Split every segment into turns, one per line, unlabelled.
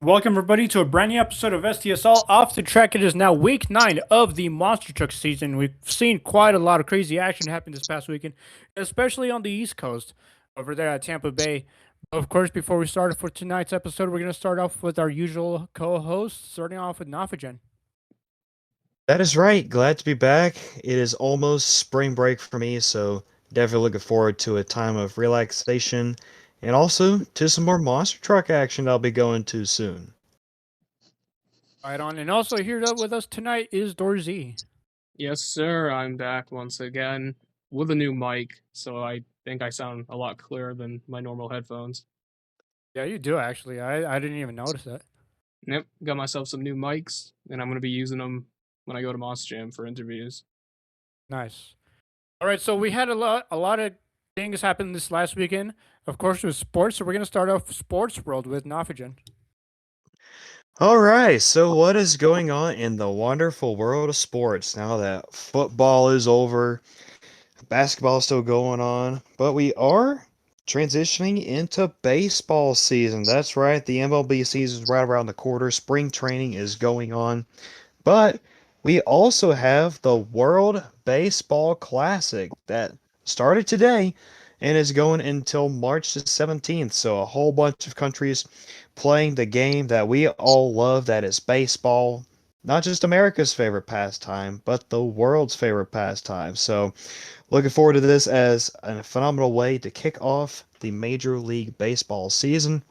Welcome, everybody, to a brand new episode of STSL Off the Track. It is now week 9 of the Monster Truck season. We've seen quite a lot of crazy action happen this past weekend, especially on the East Coast over there at Tampa Bay. Of course, before we start for tonight's episode, we're going to start off with our usual co host, starting off with Nafagen.
That is right. Glad to be back. It is almost spring break for me, so definitely looking forward to a time of relaxation and also to some more monster truck action I'll be going to soon.
Right on. And also here with us tonight is Dorzy.
Yes, sir. I'm back once again with a new mic, so I think I sound a lot clearer than my normal headphones.
Yeah, you do actually. I didn't even notice that.
Yep, got myself some new mics, and I'm going to be using them when I go to Monster Jam for interviews.
Nice. All right, so we had a lot of things happen this last weekend. Of course, with sports. So we're gonna start off sports world with Nafagen.
All right, so what is going on in the wonderful world of sports now that football is over? Basketball is still going on, but we are transitioning into baseball season. That's right, the MLB season is right around the corner. Spring training is going on. But we also have the World Baseball Classic that started today and is going until March the 17th. So a whole bunch of countries playing the game that we all love, that is baseball. Not just America's favorite pastime, but the world's favorite pastime. So looking forward to this as a phenomenal way to kick off the Major League Baseball season.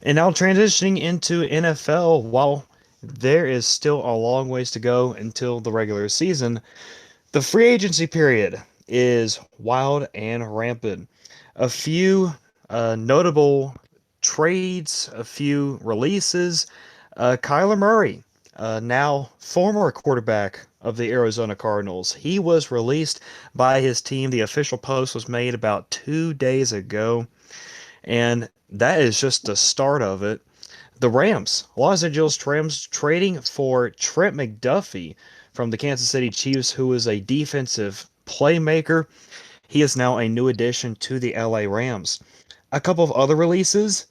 And now transitioning into NFL, while there is still a long ways to go until the regular season, the free agency period is wild and rampant. A few notable trades, a few releases. Kyler Murray, now former quarterback of the Arizona Cardinals, he was released by his team. The official post was made about 2 days ago, and that is just the start of it. The Rams, Los Angeles Rams, trading for Trent McDuffie from the Kansas City Chiefs, who is a defensive playmaker. He is now a new addition to the LA Rams. A couple of other releases.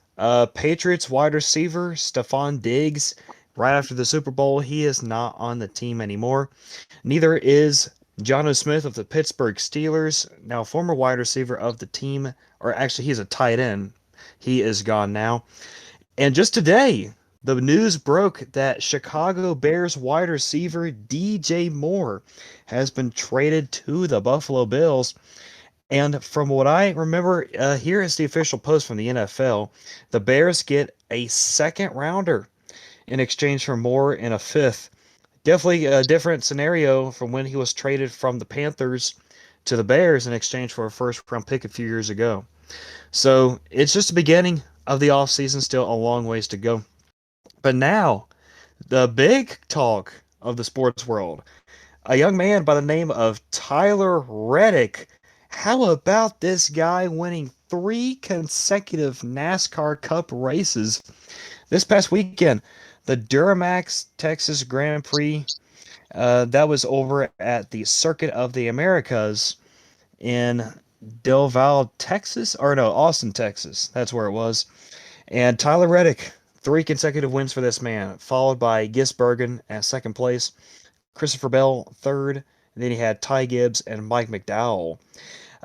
Patriots wide receiver Stephon Diggs. Right after the Super Bowl, he is not on the team anymore. Neither is Jonnu Smith of the Pittsburgh Steelers, now former wide receiver of the team, or actually he's a tight end. He is gone now. And just today, the news broke that Chicago Bears wide receiver DJ Moore has been traded to the Buffalo Bills. And from what I remember, here is the official post from the NFL. The Bears get a second rounder in exchange for Moore and a fifth. Definitely a different scenario from when he was traded from the Panthers to the Bears in exchange for a first round pick a few years ago. So it's just the beginning of the offseason, still a long ways to go. But now, the big talk of the sports world, a young man by the name of Tyler Reddick. How about this guy winning 3 consecutive NASCAR Cup races this past weekend? The Duramax Texas Grand Prix, that was over at the Circuit of the Americas in Del Valle, Texas, or no, Austin, Texas. That's where it was. And Tyler Reddick, 3 consecutive wins for this man, followed by Gisbergen at second place, Christopher Bell third, and then he had Ty Gibbs and Mike McDowell.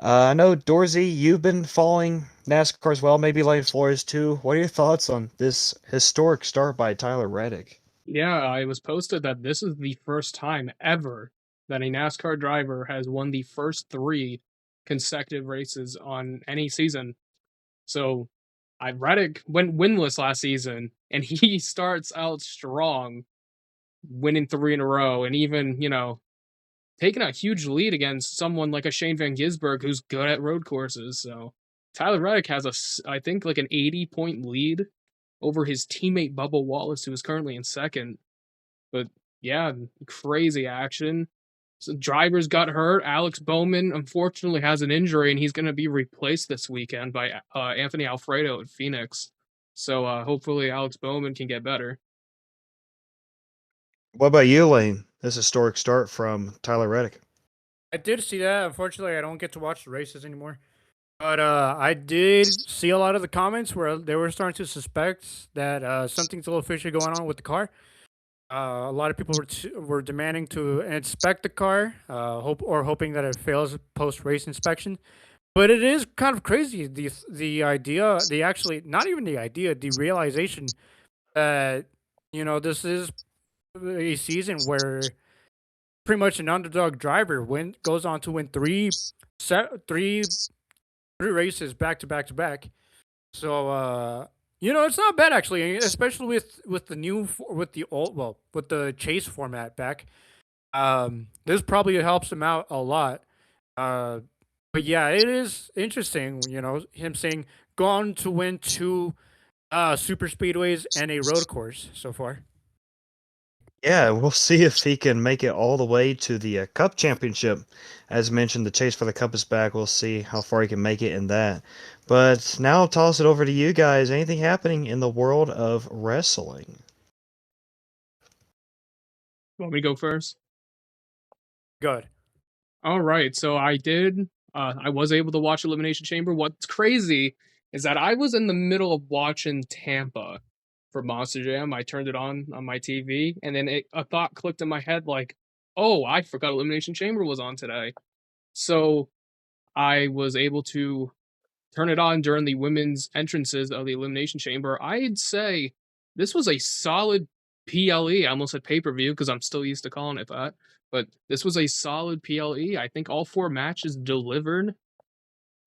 I know, Dorsey, you've been following NASCAR as well, maybe Lane Flores too. What are your thoughts on this historic start by Tyler Reddick?
Yeah, I was posted that this is the first time ever that a NASCAR driver has won the first three consecutive races on any season. So I Reddick went winless last season, and he starts out strong, winning three in a row, and even taking a huge lead against someone like a Shane Van Gisberg who's good at road courses. So Tyler Reddick has I think like an 80-point lead over his teammate Bubba Wallace, who is currently in second. But yeah, crazy action. So drivers got hurt. Alex Bowman unfortunately has an injury, and he's going to be replaced this weekend by Anthony Alfredo at Phoenix. So hopefully Alex Bowman can get better.
What about you, Lane? This historic start from Tyler Reddick.
I did see that. Unfortunately, I don't get to watch the races anymore. But I did see a lot of the comments where they were starting to suspect that something's a little fishy going on with the car. A lot of people were demanding to inspect the car, hoping that it fails post race inspection. But it is kind of crazy the idea, the actually not even the idea, the realization that this is a season where pretty much an underdog driver goes on to win three races back to back to back. So it's not bad actually, especially with the with the old with the chase format back. This probably helps him out a lot. Uh, but yeah, it is interesting. Him saying gone to win two super speedways and a road course so far.
Yeah, we'll see if he can make it all the way to the Cup Championship. As mentioned, the chase for the Cup is back. We'll see how far he can make it in that. But now I'll toss it over to you guys. Anything happening in the world of wrestling?
Want me to go first?
Good.
All right, so I did. I was able to watch Elimination Chamber. What's crazy is that I was in the middle of watching Tampa for Monster Jam. I turned it on my TV, and then a thought clicked in my head like, "Oh, I forgot Elimination Chamber was on today." So I was able to turn it on during the women's entrances of the Elimination Chamber. I'd say this was a solid PLE. I almost said pay per view because I'm still used to calling it that. But this was a solid PLE. I think all four matches delivered.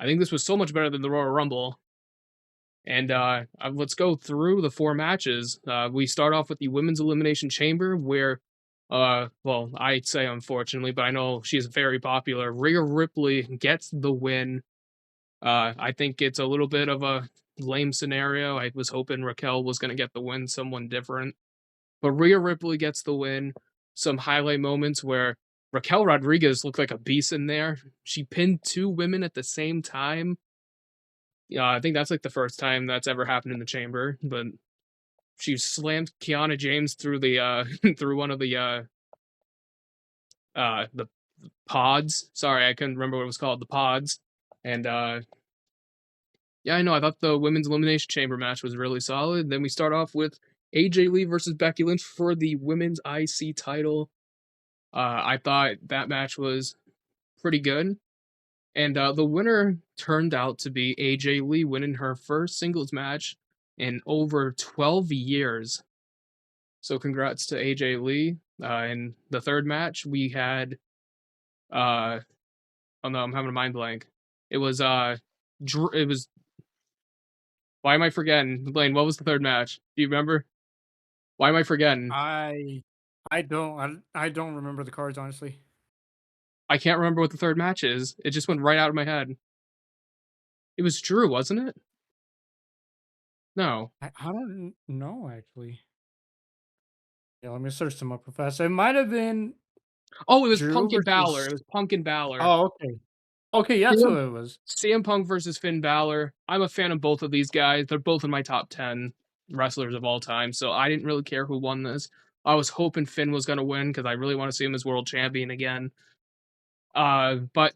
I think this was so much better than the Royal Rumble. And let's go through the four matches. We start off with the Women's Elimination Chamber, where, well, I'd say unfortunately, but I know she's very popular. Rhea Ripley gets the win. I think it's a little bit of a lame scenario. I was hoping Raquel was going to get the win, someone different. But Rhea Ripley gets the win. Some highlight moments where Raquel Rodriguez looked like a beast in there. She pinned two women at the same time. Yeah, I think that's like the first time that's ever happened in the chamber. But she slammed Kiana James through the through one of the pods. Sorry, I couldn't remember what it was called. The pods. And yeah, I know. I thought the women's elimination chamber match was really solid. Then we start off with AJ Lee versus Becky Lynch for the women's IC title. I thought that match was pretty good. And the winner turned out to be AJ Lee, winning her first singles match in over 12 years. So congrats to AJ Lee. In the third match, we had. Oh no, I'm having a mind blank. It was. It was. Why am I forgetting? Blaine, what was the third match? Do you remember? Why am I forgetting?
I don't remember the cards honestly.
I can't remember what the third match is. It just went right out of my head. It was Drew, wasn't it? No.
I don't know actually. Yeah, let me search them up real fast. It might have been
Oh, it was
Drew
Punk and Balor.
versus.
It was Punk and Balor.
Oh, okay. Okay, yeah, that's
CM,
who it was.
CM Punk versus Finn Balor. I'm a fan of both of these guys. They're both in my top 10 wrestlers of all time, so I didn't really care who won this. I was hoping Finn was going to win because I really want to see him as world champion again. But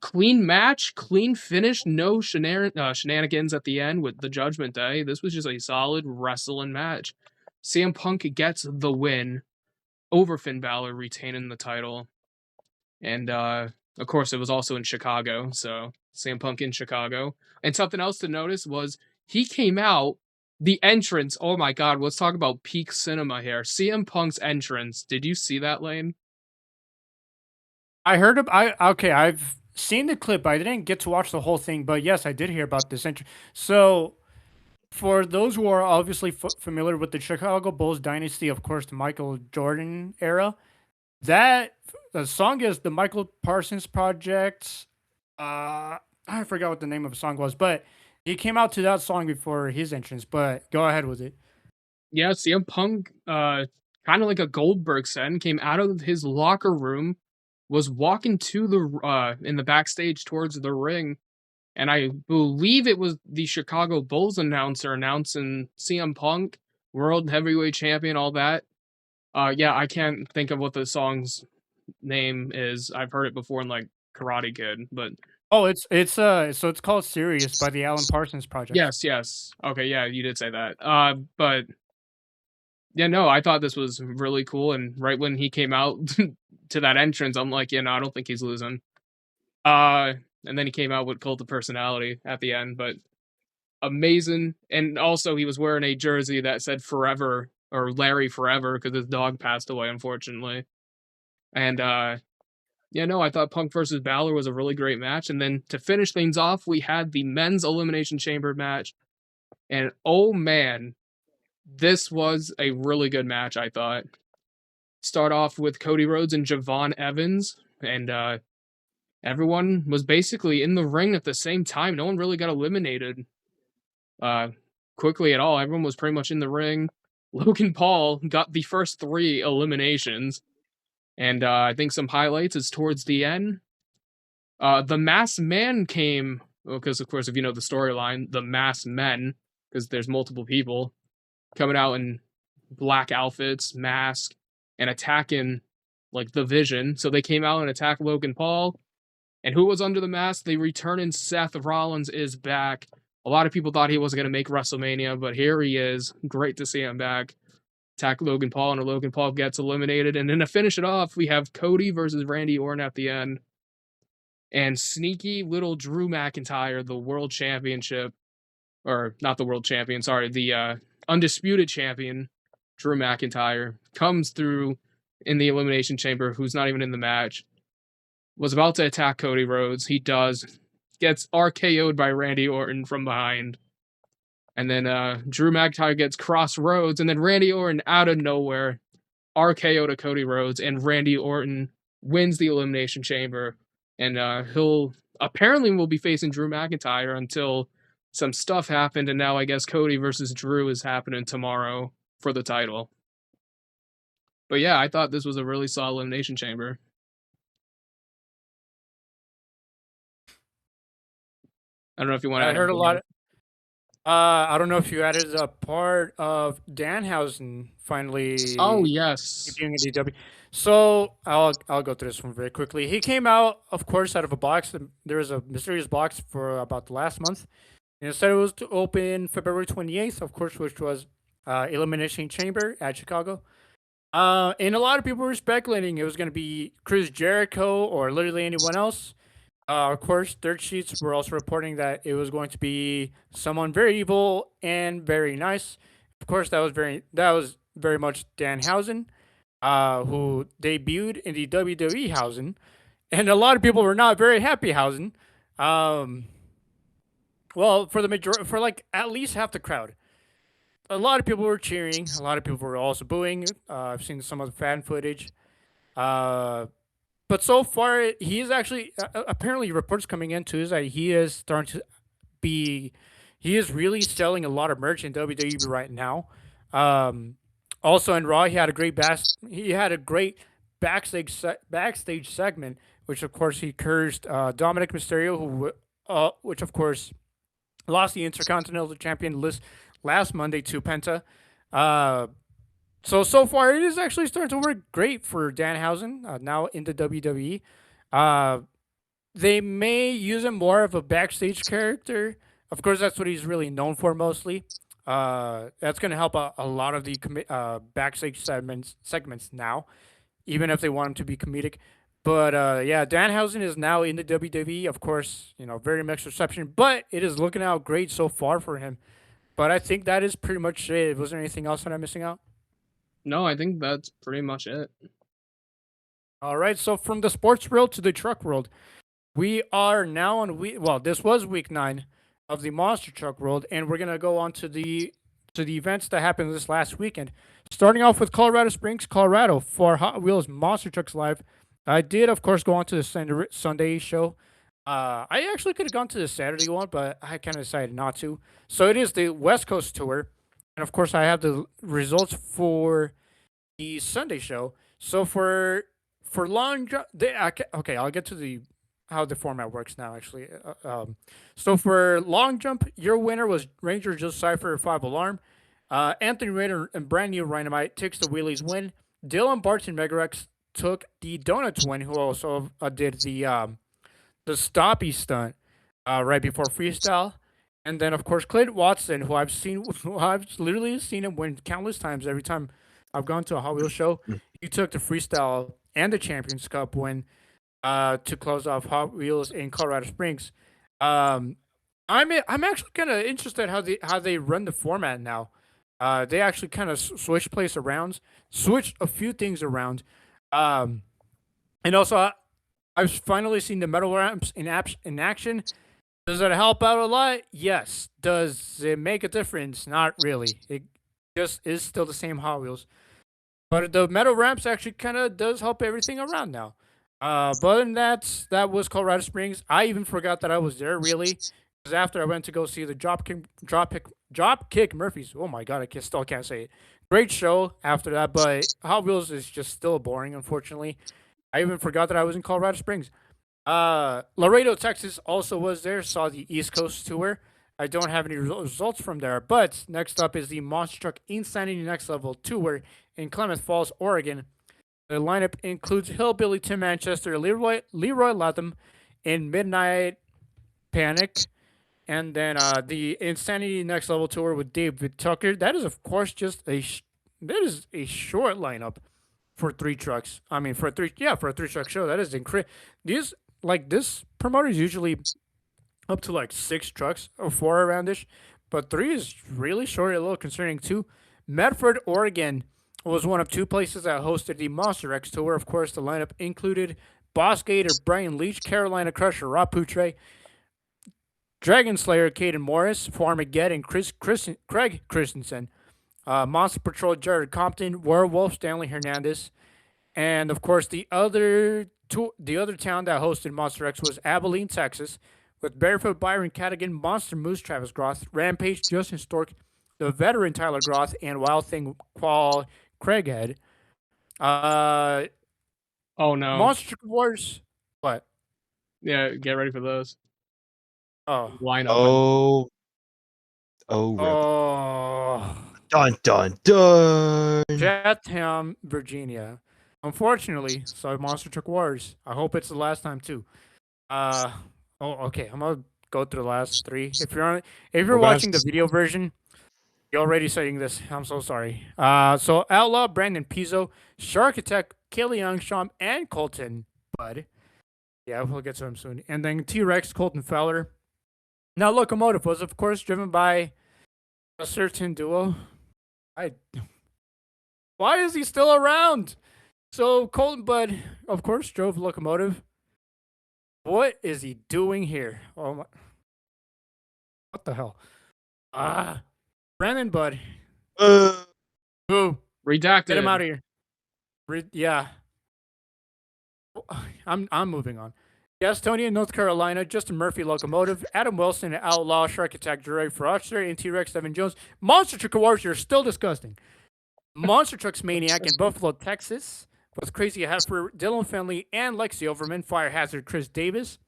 clean match, clean finish, no shenanigans at the end with the Judgment Day. This was just a solid wrestling match. CM Punk gets the win over Finn Balor, retaining the title. And of course, it was also in Chicago, so CM Punk in Chicago. And something else to notice was he came out, the entrance. Oh my God, let's talk about peak cinema here. CM Punk's entrance. Did you see that, Lane?
I heard I've seen the clip, but I didn't get to watch the whole thing. But yes, I did hear about this entry. So, for those who are obviously familiar with the Chicago Bulls dynasty, of course, the Michael Jordan era, that the song is the Michael Parsons Project. I forgot what the name of the song was, but he came out to that song before his entrance. But go ahead with it.
Yeah, CM Punk, kind of like a Goldberg said, came out of his locker room, was walking to the in the backstage towards the ring, and I believe it was the Chicago Bulls announcer announcing CM Punk, World Heavyweight Champion, all that. Yeah, I can't think of what the song's name is. I've heard it before in like Karate Kid, but
Oh, so it's called Sirius by the Alan Parsons Project.
Yes. Okay, yeah, you did say that. But yeah, no, I thought this was really cool. And right when he came out to that entrance, I'm like, yeah, no, I don't think he's losing. And then he came out with Cult of Personality at the end, but amazing. And also, he was wearing a jersey that said Forever or Larry Forever because his dog passed away, unfortunately. And yeah, no, I thought Punk versus Balor was a really great match. And then to finish things off, we had the men's Elimination Chamber match. And oh man, this was a really good match, I thought. Start off with Cody Rhodes and Javon Evans, and everyone was basically in the ring at the same time. No one really got eliminated uh, quickly at all. Everyone was pretty much in the ring. Logan Paul got the first 3 eliminations, and I think some highlights is towards the end. The Masked Man came, because of course, if you know the storyline, the Masked Men, because there's multiple people coming out in black outfits, mask, and attacking like the Vision. So they came out and attacked Logan Paul. And who was under the mask? The returning Seth Rollins is back. A lot of people thought he wasn't going to make WrestleMania, but here he is. Great to see him back. Attack Logan Paul, and Logan Paul gets eliminated. And then to finish it off, we have Cody versus Randy Orton at the end. And sneaky little Drew McIntyre, the world championship, or not the world champion, sorry, the undisputed champion, Drew McIntyre, comes through in the Elimination Chamber, who's not even in the match, was about to attack Cody Rhodes. He does, gets RKO'd by Randy Orton from behind. And then Drew McIntyre gets Crossroads, and then Randy Orton out of nowhere, RKO to Cody Rhodes, and Randy Orton wins the Elimination Chamber. And he'll apparently will be facing Drew McIntyre until some stuff happened, and now I guess Cody versus Drew is happening tomorrow for the title. But yeah, I thought this was a really solid Elimination Chamber. I don't know if you want to.
I heard a lot. I don't know if you added a part of Danhausen finally.
Oh yes.
Debuting at DW. So I'll go through this one very quickly. He came out, of course, out of a box. There was a mysterious box for about the last month. And it said it was to open February 28th, of course, which was Elimination Chamber at Chicago. And a lot of people were speculating it was going to be Chris Jericho or literally anyone else. Of course, Dirt Sheets were also reporting that it was going to be someone very evil and very nice. Of course, that was very much Danhausen, who debuted in the WWE Hausen, and a lot of people were not very happy Hausen. Well, for like at least half the crowd, a lot of people were cheering. A lot of people were also booing. I've seen some of the fan footage. But so far, he is actually apparently reports coming in too is that he is starting to be. He is really selling a lot of merch in WWE right now. Also in Raw, he had a great backstage segment, which of course he cursed Dominic Mysterio, which of course lost the Intercontinental Champion list last Monday to Penta. So far, it is actually starting to work great for Danhausen, now in the WWE. They may use him more of a backstage character. Of course, that's what he's really known for mostly. That's going to help a lot of the backstage segments now, even if they want him to be comedic. But yeah, Danhausen is now in the WWE. Of course, very mixed reception, but it is looking out great so far for him. But I think that is pretty much it. Was there anything else that I'm missing out?
No, I think that's pretty much it.
All right, so from the sports world to the truck world, we are now on this was week 9 of the monster truck world, and we're gonna go on to the events that happened this last weekend. Starting off with Colorado Springs, Colorado for Hot Wheels Monster Trucks Live. I did, of course, go on to the Sunday show. I actually could have gone to the Saturday one, but I kind of decided not to. So it is the West Coast tour. And of course, I have the results for the Sunday show. So for long jump, okay, I'll get to how the format works now. Actually, so for long jump, your winner was Ranger Joe Cipher 5 Alarm. Anthony Raider and Brand New Rhinomite takes the wheelies win. Dylan Barton Megarex took the Donuts win, who also did the the stoppy stunt right before freestyle. And then, of course, Clint Watson, who I've literally seen him win countless times every time I've gone to a Hot Wheels show. He took the freestyle and the Champions Cup win to close off Hot Wheels in Colorado Springs. Um, I'm actually kind of interested how they run the format now. They actually kind of switch a few things around, um, and also I've finally seen the metal ramps in action. Does it help out a lot? Yes. Does it make a difference? Not really. It just is still the same Hot Wheels. But the metal ramps actually kind of does help everything around now. But other than that was Colorado Springs. I even forgot that I was there really, because after I went to go see the Dropkick Murphys. Oh my god, still can't say it. Great show after that, but Hot Wheels is just still boring, unfortunately. I even forgot that I was in Colorado Springs. Laredo, Texas also was there. Saw the East Coast tour. I don't have any results from there. But next up is the Monster Truck Insanity Next Level tour in Klamath Falls, Oregon. The lineup includes Hillbilly Tim Manchester, Leroy Latham, in Midnight Panic, and then the Insanity Next Level tour with David Tucker. That is, of course, just that is a short lineup for three trucks. I mean, for a three truck show, that is incredible. This promoter is usually up to like six trucks or four around this, but three is really short, a little concerning too. Medford, Oregon was one of two places that hosted the Monster X tour. Of course, the lineup included Boss Gator, Brian Leach, Carolina Crusher, Rob Poutre, Dragon Slayer, Caden Morris, Farmageddon, Craig Christensen, Monster Patrol, Jared Compton, Werewolf, Stanley Hernandez, and of course, the other town that hosted Monster X was Abilene, Texas, with Barefoot Byron Cadigan, Monster Moose Travis Groth, Rampage Justin Stork, the veteran Tyler Groth, and Wild Thing Qual Craighead.
Oh no.
Monster Truck Wars. What?
Yeah, get ready for those.
Oh.
Lineup.
Rip.
Oh.
Dun dun dun.
Chatham, Virginia. Unfortunately, so Monster Truck Wars. I hope it's the last time too. Oh, okay. I'm gonna go through the last three. If you're watching the video version, you're already saying this. I'm so sorry. So Outlaw, Brandon Pizzo, Shark Attack, Kelly Youngsham, and Colton Bud. Yeah, we'll get to him soon. And then T-Rex, Colton Fowler. Now, Locomotive was, of course, driven by a certain duo. Why is he still around? So Colton Bud, of course, drove Locomotive. What is he doing here? Oh my! What the hell? Brandon Bud. Boo!
Redacted.
Get him out of here. Yeah. I'm moving on. Gastonia, North Carolina, Justin Murphy, Locomotive, Adam Wilson, Outlaw, Shark Attack, Drake, Frostler, and T-Rex, Evan Jones. Monster Truck Wars, you're still disgusting. Monster Trucks Maniac in Buffalo, Texas, with Crazy Heifer, Dylan Finley, and Lexi Overman, Fire Hazard, Chris Davis,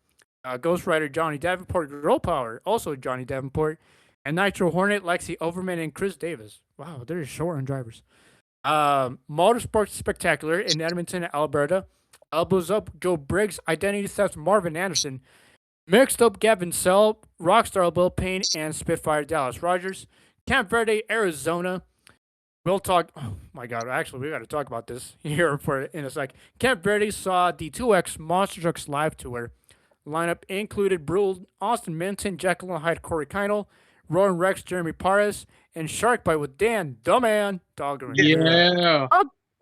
Ghost Rider, Johnny Davenport, Girl Power, also Johnny Davenport, and Nitro Hornet, Lexi Overman, and Chris Davis. Wow, they're short on drivers. Motorsports Spectacular in Edmonton, Alberta. Elbows Up, Joe Briggs, Identity Theft, Marvin Anderson, Mixed Up, Gavin Sell, Rockstar, Bill Payne, and Spitfire, Dallas Rogers. Camp Verde, Arizona. We'll talk. Oh my God! Actually, we got to talk about this here in a sec. Camp Verde saw the 2X Monster Trucks live tour. Lineup included Brule, Austin Minton, Jekyll and Hyde, Corey Kinel, Rowan Rex, Jeremy Paris, and Shark Bite with Dan the Man Dahlgren.
Yeah.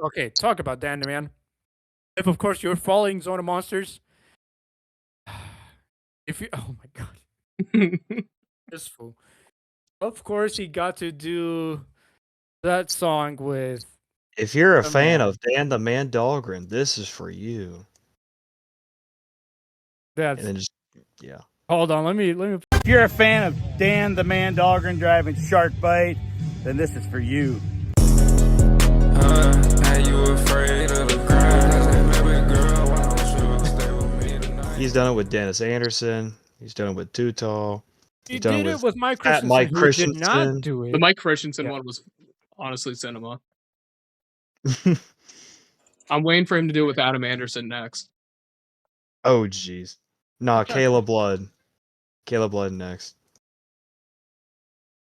Okay, talk about Dan the Man. If of course you're following Zone of Monsters, oh my God, this fool. Of course, he got to do that song with.
If you're a fan of Dan the Man Dahlgren, this is for you.
That's.
And then just
Hold on, let me.
If you're a fan of Dan the Man Dahlgren driving Shark Bite, then this is for you.
He's done it with Dennis Anderson. He's done it with Too Tall.
He did it with Mike
Fat
Christensen,
Mike
who
Christensen.
did not do it.
The Mike Christensen one was honestly cinema. I'm waiting for him to do it with Adam Anderson next.
Oh, jeez. Nah, Caleb Blood. Caleb Blood next.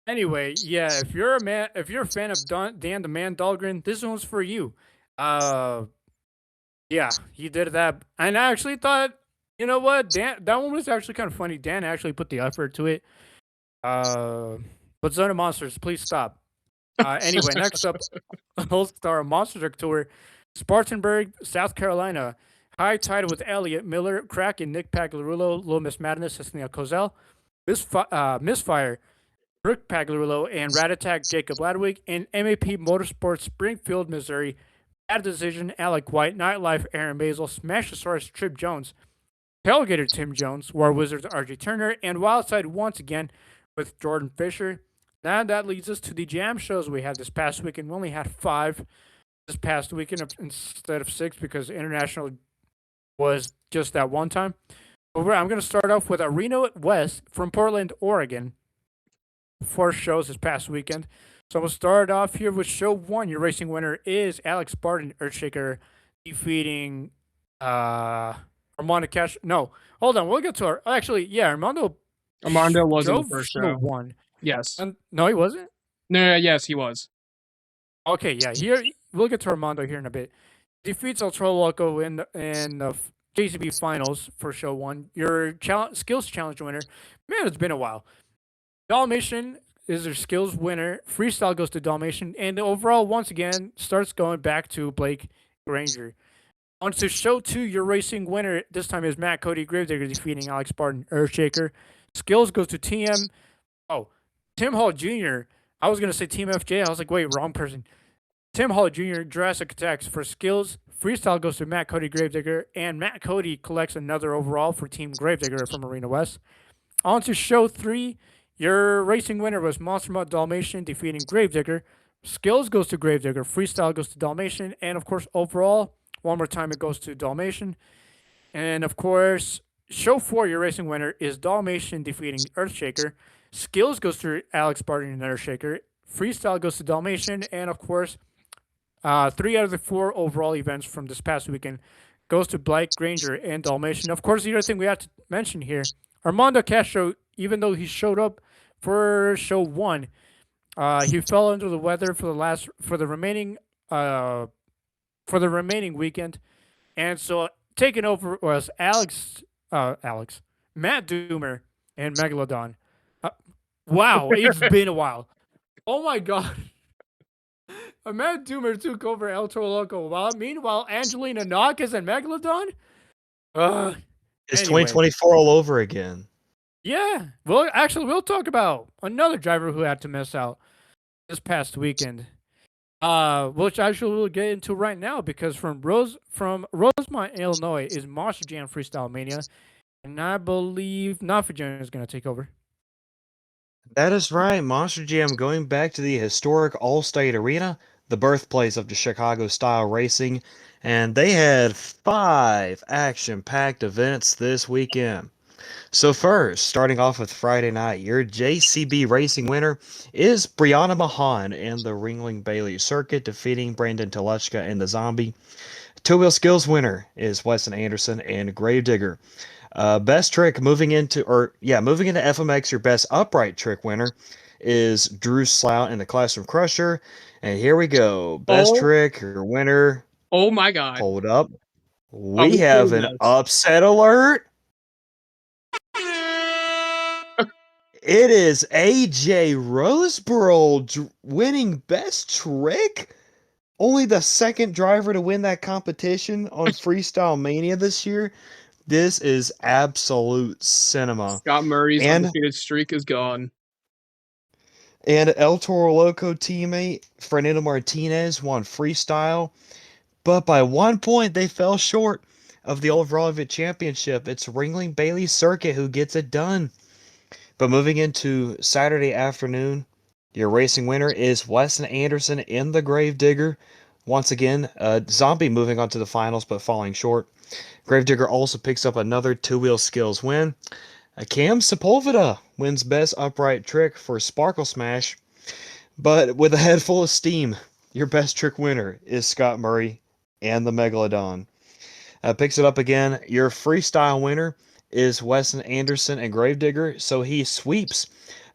Anyway, yeah, if you're a fan of Dan the Man Dahlgren, this one's for you. Yeah, he did that, and I actually thought, you know what, Dan, that one was actually kind of funny. Dan actually put the effort to it. But Zone of Monsters, please stop. Anyway, next up, All-Star Monster Truck Tour, Spartanburg, South Carolina. High Tide with Elliot Miller, Kraken, Nick Pagliarulo, Little Miss Madness, Cecilia Kozel. Misfire, Brooke Pagliarulo, and Rat Attack, Jacob Ladwig. And MAP Motorsports, Springfield, Missouri. Bad Decision, Alec White. Nightlife, Aaron Basil. Smashosaurus, Trip Jones. Tailgater, Tim Jones. War Wizards, RJ Turner. And Wildside once again with Jordan Fisher. Now that leads us to the jam shows we had this past weekend. We only had 5 this past weekend instead of 6 because international was just that one time. But I'm going to start off with Reno West from Portland, Oregon. 4 shows this past weekend. So we'll start off here with show 1. Your racing winner is Alex Barton, Earthshaker, defeating Armando Cash. No, hold on. We'll get to our. Actually, yeah, Armando
was in the
drove
first
show
show.
1.
Yes.
No, he wasn't?
No, yes, he was.
Okay, yeah. Here we'll get to Armando here in a bit. Defeats El Toro Loco in the JCB finals for show 1. Your skills challenge winner. Man, it's been a while. Dalmatian is their skills winner. Freestyle goes to Dalmatian, and the overall once again starts going back to Blake Granger. On to show 2, your racing winner this time is Matt Cody Gravedigger defeating Alex Barton Earthshaker. Skills goes to Tim Hall Jr. I was gonna say Team FJ. I was like, wait, wrong person. Tim Hall Jr. Jurassic Attacks for skills. Freestyle goes to Matt Cody Gravedigger, and Matt Cody collects another overall for Team Gravedigger from Arena West. On to show 3. Your racing winner was Monster Mutt Dalmatian defeating Gravedigger. Skills goes to Gravedigger. Freestyle goes to Dalmatian. And, of course, overall, one more time it goes to Dalmatian. And, of course, show 4, your racing winner is Dalmatian defeating Earthshaker. Skills goes to Alex Barton and Earthshaker. Freestyle goes to Dalmatian. And, of course, 3 out of the 4 overall events from this past weekend goes to Blake Granger and Dalmatian. Of course, the other thing we have to mention here, Armando Castro, even though he showed up for show 1, he fell under the weather for the remaining weekend, and so taking over was Matt Doomer and Megalodon. Wow, it's been a while. Oh my God. Matt Doomer took over El Toro Loco. Meanwhile, Angelina Knockus and Megalodon.
It's
Anyway.
2024 all over again.
Yeah. Well, actually, we'll talk about another driver who had to miss out this past weekend. Which actually we'll get into right now because from Rosemont, Illinois is Monster Jam Freestyle Mania, and I believe Nafijan is going to take over.
That is right. Monster Jam going back to the historic Allstate Arena, the birthplace of the Chicago-style racing, and they had 5 action-packed events this weekend. So first, starting off with Friday night, your JCB racing winner is Brianna Mahan in the Ringling Bailey Circuit, defeating Brandon Telechka in the Zombie. Two-wheel skills winner is Weston Anderson and Gravedigger. Best trick moving into FMX, your best upright trick winner is Drew Slout in the Classroom Crusher. And here we go. Best trick, your winner.
Oh my God.
Hold up.
we
We have
doing
an
this?
upset alert. It is AJ Roseborough winning best trick. Only the second driver to win that competition on Freestyle Mania this year. This is absolute cinema.
Scott Murray's
And-
undefeated streak is gone.
And El Toro Loco teammate Fernando Martinez won freestyle, but by 1 point they fell short of the overall event championship. It's Ringling Bailey Circuit who gets it done. But moving into Saturday afternoon, your racing winner is Weston Anderson in the Gravedigger. Once again, Zombie moving on to the finals but falling short. Gravedigger also picks up another two-wheel skills win. Cam Sepulveda wins best upright trick for Sparkle Smash, but with a head full of steam, your best trick winner is Scott Murray and the Megalodon. Picks it up again. Your freestyle winner is Weston Anderson and Gravedigger, so he sweeps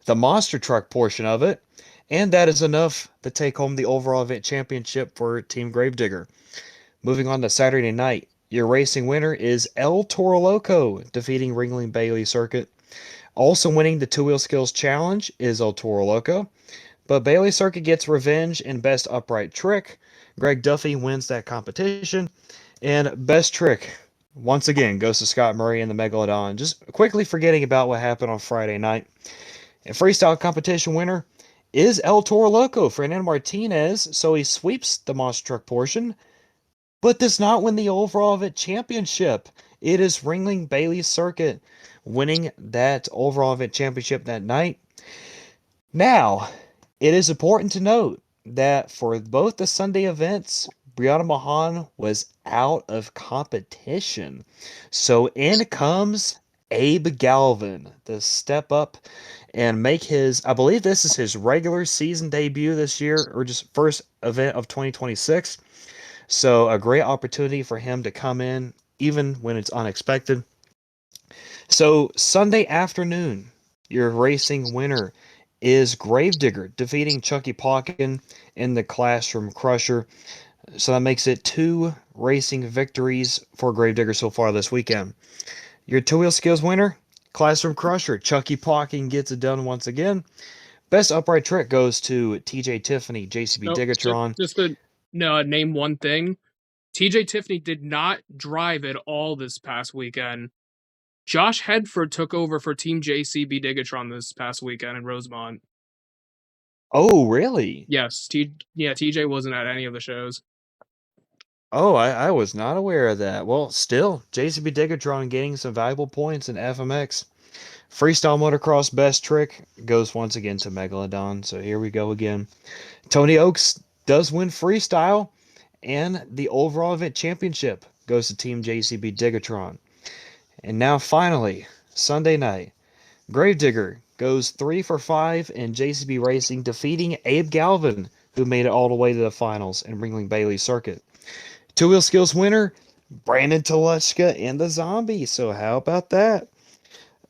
the monster truck portion of it, and that is enough to take home the overall event championship for Team Gravedigger. Moving on to Saturday night, your racing winner is El Toro Loco, defeating Ringling Bailey Circuit. Also winning the Two Wheel Skills Challenge is El Toro Loco, but Bailey Circuit gets revenge in Best Upright Trick. Greg Duffy wins that competition, and Best Trick once again goes to Scott Murray and the Megalodon, just quickly forgetting about what happened on Friday night. And freestyle competition winner is El Toro Loco, Fernando Martinez, so he sweeps the monster truck portion, but does not win the overall event championship. It is Ringling Bailey Circuit winning that overall event championship that night. Now, it is important to note that for both the Sunday events, Brianna Mahan was out of competition. So in comes Abe Galvin to step up and make his, I believe this is his regular season debut this year, or just first event of 2026. So a great opportunity for him to come in, even when it's unexpected. So Sunday afternoon, your racing winner is Gravedigger, defeating Chucky Pocken in the Classroom Crusher. So that makes it 2 racing victories for Gravedigger so far this weekend. Your Two Wheel Skills winner, Classroom Crusher. Chucky Pocken gets it done once again. Best upright trick goes to TJ Tiffany, JCB
Nope,
Digatron.
just to name one thing. TJ Tiffany did not drive at all this past weekend. Josh Hedford took over for Team JCB Digatron this past weekend in Rosemont.
Oh, really?
Yes, TJ wasn't at any of the shows.
Oh, I was not aware of that. Well, still, JCB Digatron gaining some valuable points in FMX. Freestyle motocross best trick goes once again to Megalodon. So here we go again. Tony Oaks does win freestyle, and the overall event championship goes to Team JCB Digatron. And now finally, Sunday night, Gravedigger goes 3 for 5 in JCB Racing, defeating Abe Galvin, who made it all the way to the finals in Ringling Bailey Circuit. Two Wheel Skills winner, Brandon Teleshka and the Zombie. So how about that?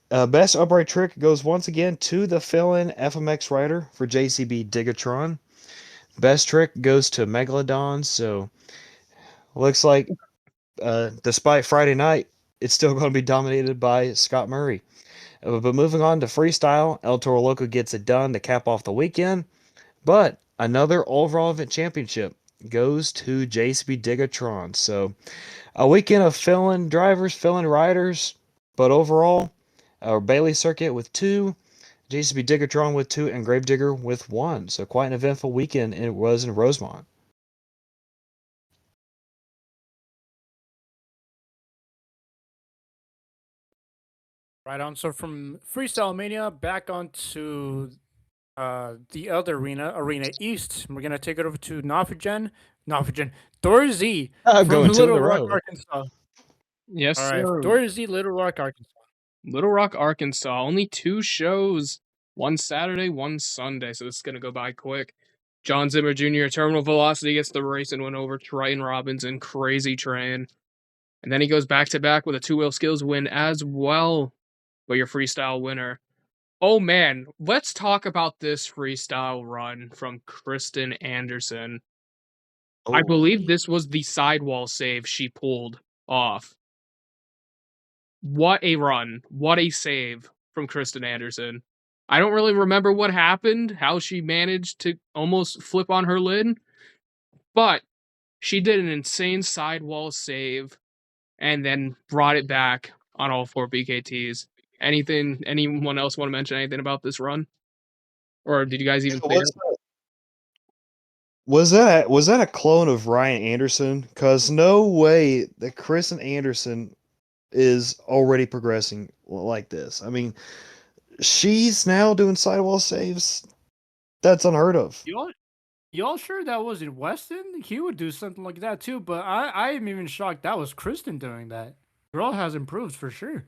Best upright trick goes once again to the fill-in FMX rider for JCB Digatron. Best trick goes to Megalodon. So looks like, despite Friday night, it's still going to be dominated by Scott Murray. But moving on to freestyle, El Toro Loco gets it done to cap off the weekend. But another overall event championship goes to JCB Digatron. So a weekend of fill-in drivers, fill-in riders, but overall, Bailey Circuit with 2, JCB Digatron with 2, and Gravedigger with 1. So quite an eventful weekend it was in Rosemont.
Right on. So from Freestyle Mania back onto the other arena, Arena East. We're gonna take it over to Nafigen Dorzy
I'm
from
going 2 in
Little
a
Rock,
row.
Arkansas.
Yes,
All right,
sir.
Dorzy, Little Rock, Arkansas.
Little Rock, Arkansas. Only 2 shows. One Saturday, one Sunday. So this is going to go by quick. John Zimmer Jr. Terminal Velocity gets the race and went over Triton Robinson. Crazy Train. And then he goes back to back with a 2-wheel skills win as well. But your freestyle winner. Oh man, let's talk about this freestyle run from Kristen Anderson. I believe this was the sidewall save she pulled off. What a run. What a save from Kristen Anderson. I don't really remember what happened, how she managed to almost flip on her lid, but she did an insane sidewall save and then brought it back on all 4 BKTs. Anyone else want to mention anything about this run? Or did you guys even see it?
Was that a clone of Ryan Anderson? Cause no way that Kristen Anderson is already progressing like this. I mean, she's now doing sidewall saves. That's unheard of.
Y'all sure that wasn't Weston? He would do something like that too, but I am even shocked that was Kristen doing that. Girl has improved for sure.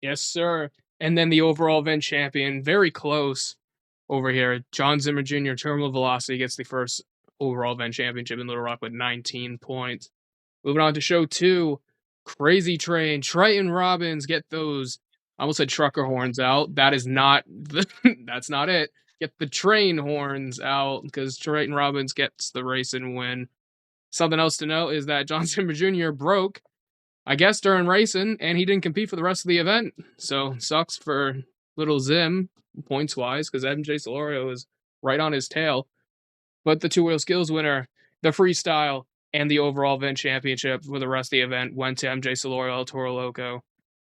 Yes, sir. And then the overall event champion, very close over here. John Zimmer Jr. Terminal Velocity gets the first overall event championship in Little Rock with 19 points. Moving on to show 2, Crazy Train, Triton Robbins, get those. I almost said trucker horns out. That is not that's not it. Get the train horns out because Triton Robbins gets the race and win. Something else to note is that John Simmer Jr. broke, I guess, during racing, and he didn't compete for the rest of the event. So sucks for little Zim points wise because MJ Solorio is right on his tail. But the two wheel skills winner, the freestyle, and the overall event championship for the rest of the event went to MJ Solorio El Toro Loco,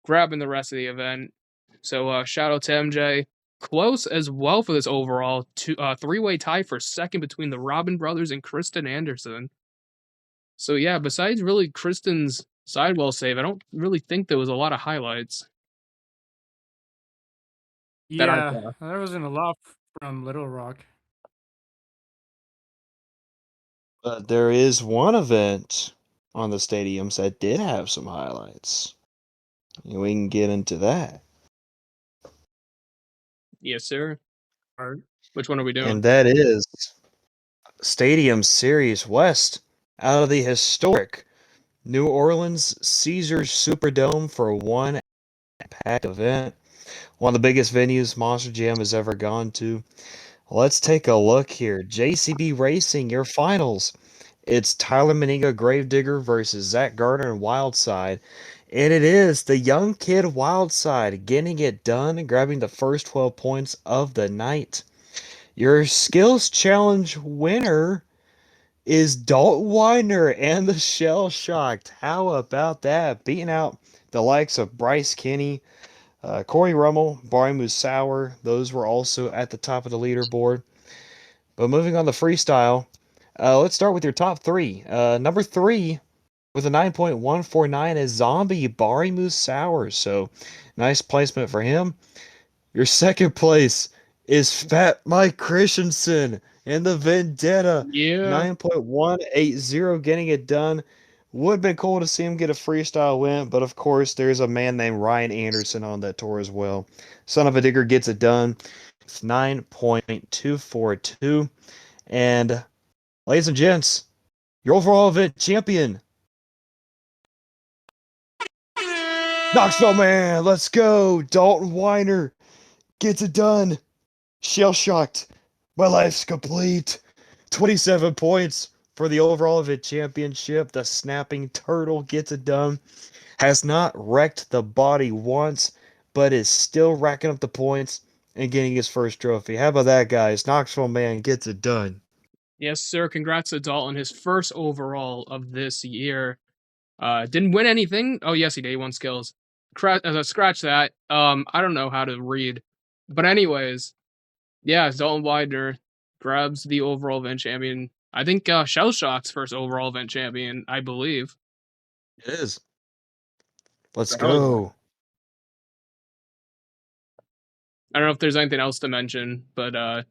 grabbing the rest of the event. So shout out to MJ. Close as well for this overall three-way tie for second between the Robin brothers and Kristen Anderson. So yeah, besides really Kristen's sidewall save, I don't really think there was a lot of highlights. That I
Yeah,
saw.
there wasn't a lot from Little Rock.
But there is one event on the stadiums that did have some highlights. And we can get into that.
Yes, sir. Which one are we doing?
And that is Stadium Series West out of the historic New Orleans Caesars Superdome for one packed event. One of the biggest venues Monster Jam has ever gone to. Let's take a look here. JCB Racing, your finals. It's Tyler Meninga Gravedigger versus Zach Gardner and Wildside. And it is the young kid Wildside getting it done, grabbing the first 12 points of the night. Your skills challenge winner is Dalton Widener and the Shell Shocked. How about that? Beating out the likes of Bryce Kinney, Corey Rummel, Barry Musauer. Those were also at the top of the leaderboard. But moving on to freestyle, let's start with your top three. Number 3 with a 9.149 is Zombie Barry Musauer. So nice placement for him. Your second place is Fat Mike Christensen and the Vendetta.
Yeah.
9.180 getting it done. Would have been cool to see him get a freestyle win, but of course there's a man named Ryan Anderson on that tour as well. Son of a Digger gets it done. It's 9.242. And ladies and gents, your overall event champion, Knoxville man, let's go. Dalton Weiner gets it done. Shell shocked. My life's complete. 27 points for the overall event championship. The snapping turtle gets it done. Has not wrecked the body once, but is still racking up the points and getting his first trophy. How about that, guys? Knoxville man gets it done.
Yes, sir. Congrats to Dalton, his first overall of this year. Didn't win anything. Oh, yes, he did. He won skills. Scratch that. I don't know how to read. But anyways, yeah, Dalton Widener grabs the overall event champion. I think Shell Shock's first overall event champion, I believe.
It is. Let's
Hell yeah.
go.
I don't know if there's anything else to mention, but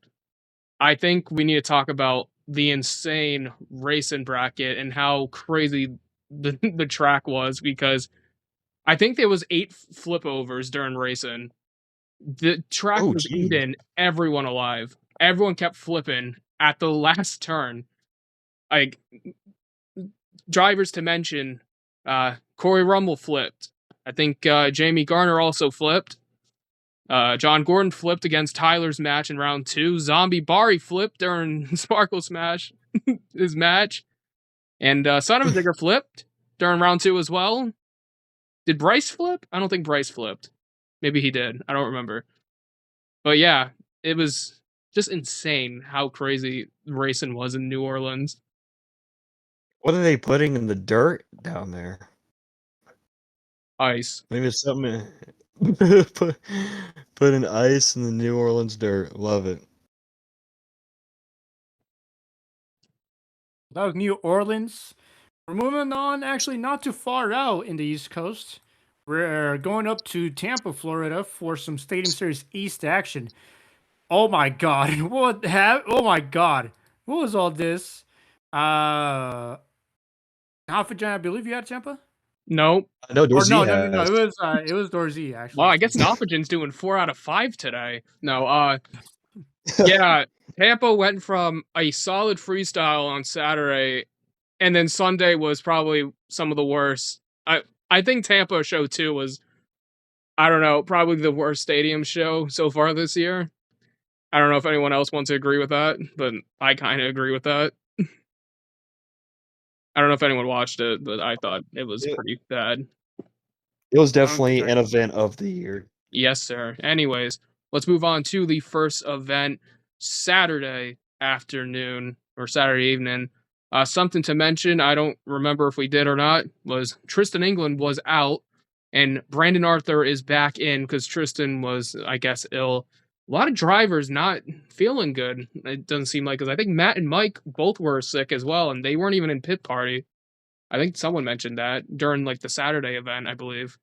I think we need to talk about the insane racing bracket and how crazy the track was, because I think there was 8 flip overs during racing. The track
Oh,
was
geez.
eating everyone alive. Everyone kept flipping at the last turn. Like, drivers to mention, Corey Rummel flipped. I think Jamie Garner also flipped. John Gordon flipped against Tyler's match in round 2. Zombie Bari flipped during Sparkle Smash, his match. And Son of a Digger flipped during round 2 as well. Did Bryce flip? I don't think Bryce flipped. Maybe he did. I don't remember. But yeah, it was just insane how crazy racing was in New Orleans.
What are they putting in the dirt down there?
Ice.
Maybe it's something. Put an ice in the New Orleans dirt. Love it.
That was New Orleans. We're moving on, actually, not too far out in the East Coast. We're going up to Tampa, Florida for some Stadium Series East action. Oh my God. Oh my God. What was all this? Alpha Giant, I believe you had Tampa?
Nope.
No,
Or
Dorsey
no.
has.
It was Dorsey, actually.
Well, I guess Nopogen's doing 4 out of 5 today. No, yeah, Tampa went from a solid freestyle on Saturday, and then Sunday was probably some of the worst. I think Tampa show 2 was, I don't know, probably the worst stadium show so far this year. I don't know if anyone else wants to agree with that, but I kind of agree with that. I don't know if anyone watched it, but I thought it was
It,
pretty bad.
it was
I don't think
definitely
I
an event of the year.
Yes, sir. Anyways, let's move on to the first event, Saturday afternoon or Saturday evening. Something to mention, I don't remember if we did or not, was Tristan England was out and Brandon Arthur is back in because Tristan was, I guess, ill. A lot of drivers not feeling good. It doesn't seem like, because I think Matt and Mike both were sick as well, and they weren't even in pit party. I think someone mentioned that during like the Saturday event, I believe.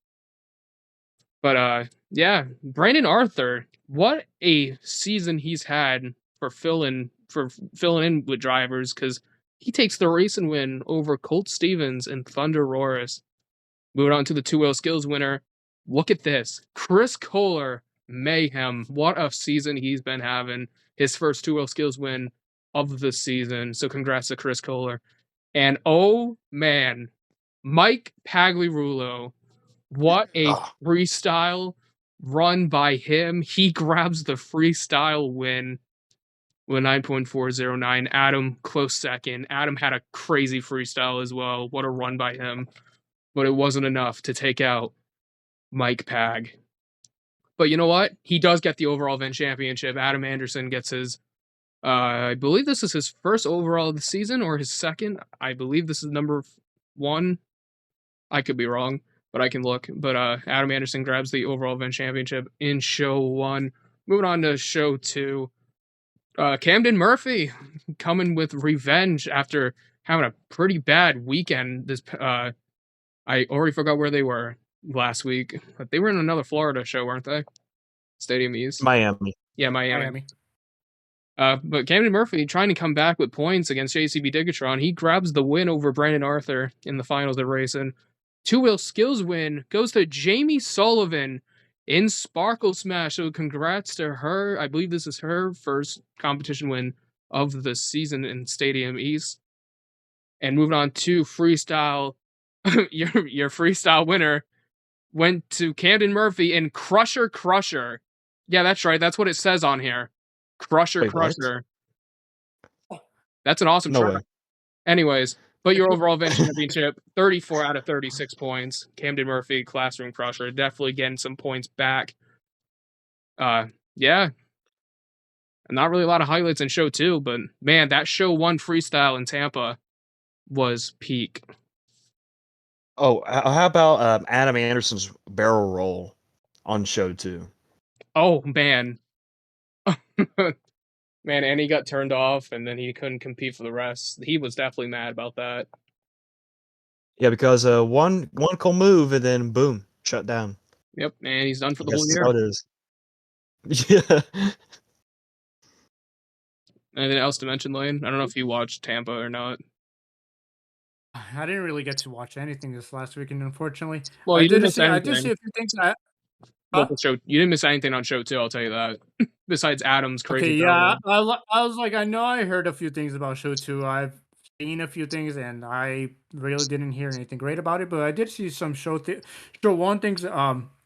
But yeah, Brandon Arthur, what a season he's had for filling in with drivers, because he takes the race and win over Colt Stevens and Thunder Roars. Moving on to the two-wheel skills winner. Look at this. Chris Kohler, mayhem. What a season he's been having. His first two-wheel skills win of the season. So congrats to Chris Kohler. And oh man, Mike Pagliarulo. What a
Oh,
freestyle run by him. He grabs the freestyle win with 9.409. Adam, close second. Adam had a crazy freestyle as well. What a run by him. But it wasn't enough to take out Mike Pag. But you know what? He does get the overall event championship. Adam Anderson gets his, I believe this is his first overall of the season or his second. I believe this is number 1. I could be wrong, but I can look. But Adam Anderson grabs the overall event championship in show 1. Moving on to show 2. Camden Murphy coming with revenge after having a pretty bad weekend. I already forgot where they were last week, but they were in another Florida show, weren't they? Stadium East.
Miami.
Yeah, Miami.
Miami.
But Camden Murphy trying to come back with points against JCB Digatron. He grabs the win over Brandon Arthur in the finals of racing. Two-wheel skills win goes to Jamie Sullivan in Sparkle Smash. So congrats to her. I believe this is her first competition win of the season in Stadium East. And moving on to freestyle, your freestyle winner went to Camden Murphy in Crusher Crusher. Yeah, that's right. That's what it says on here. Crusher
Wait, what?
Crusher. That's an awesome
No
track.
way.
Anyways, but your overall event championship, 34 out of 36 points. Camden Murphy, Classroom Crusher, definitely getting some points back. Yeah. Not really a lot of highlights in show 2, but man, that show 1 freestyle in Tampa was peak.
Oh, how about Adam Anderson's barrel roll on show 2?
Oh man. Man, and he got turned off and then he couldn't compete for the rest. He was definitely mad about that.
Yeah, because one cool move and then boom, shut down.
Yep, and he's done for
I
the
guess
whole
that's
year.
how it is. Yeah.
Anything else to mention, Lane? I don't know if you watched Tampa or not.
I didn't really get to watch anything this last weekend, unfortunately.
Well,
I
you didn't
did
miss
see. I
anything.
did see a few things.
Well, the show, you didn't miss anything on show 2, I'll tell you that. Besides Adam's crazy.
Okay,
barrel
yeah,
roll.
I was like, I know I heard a few things about show 2. I've seen a few things, and I really didn't hear anything great about it. But I did see some show 1 things.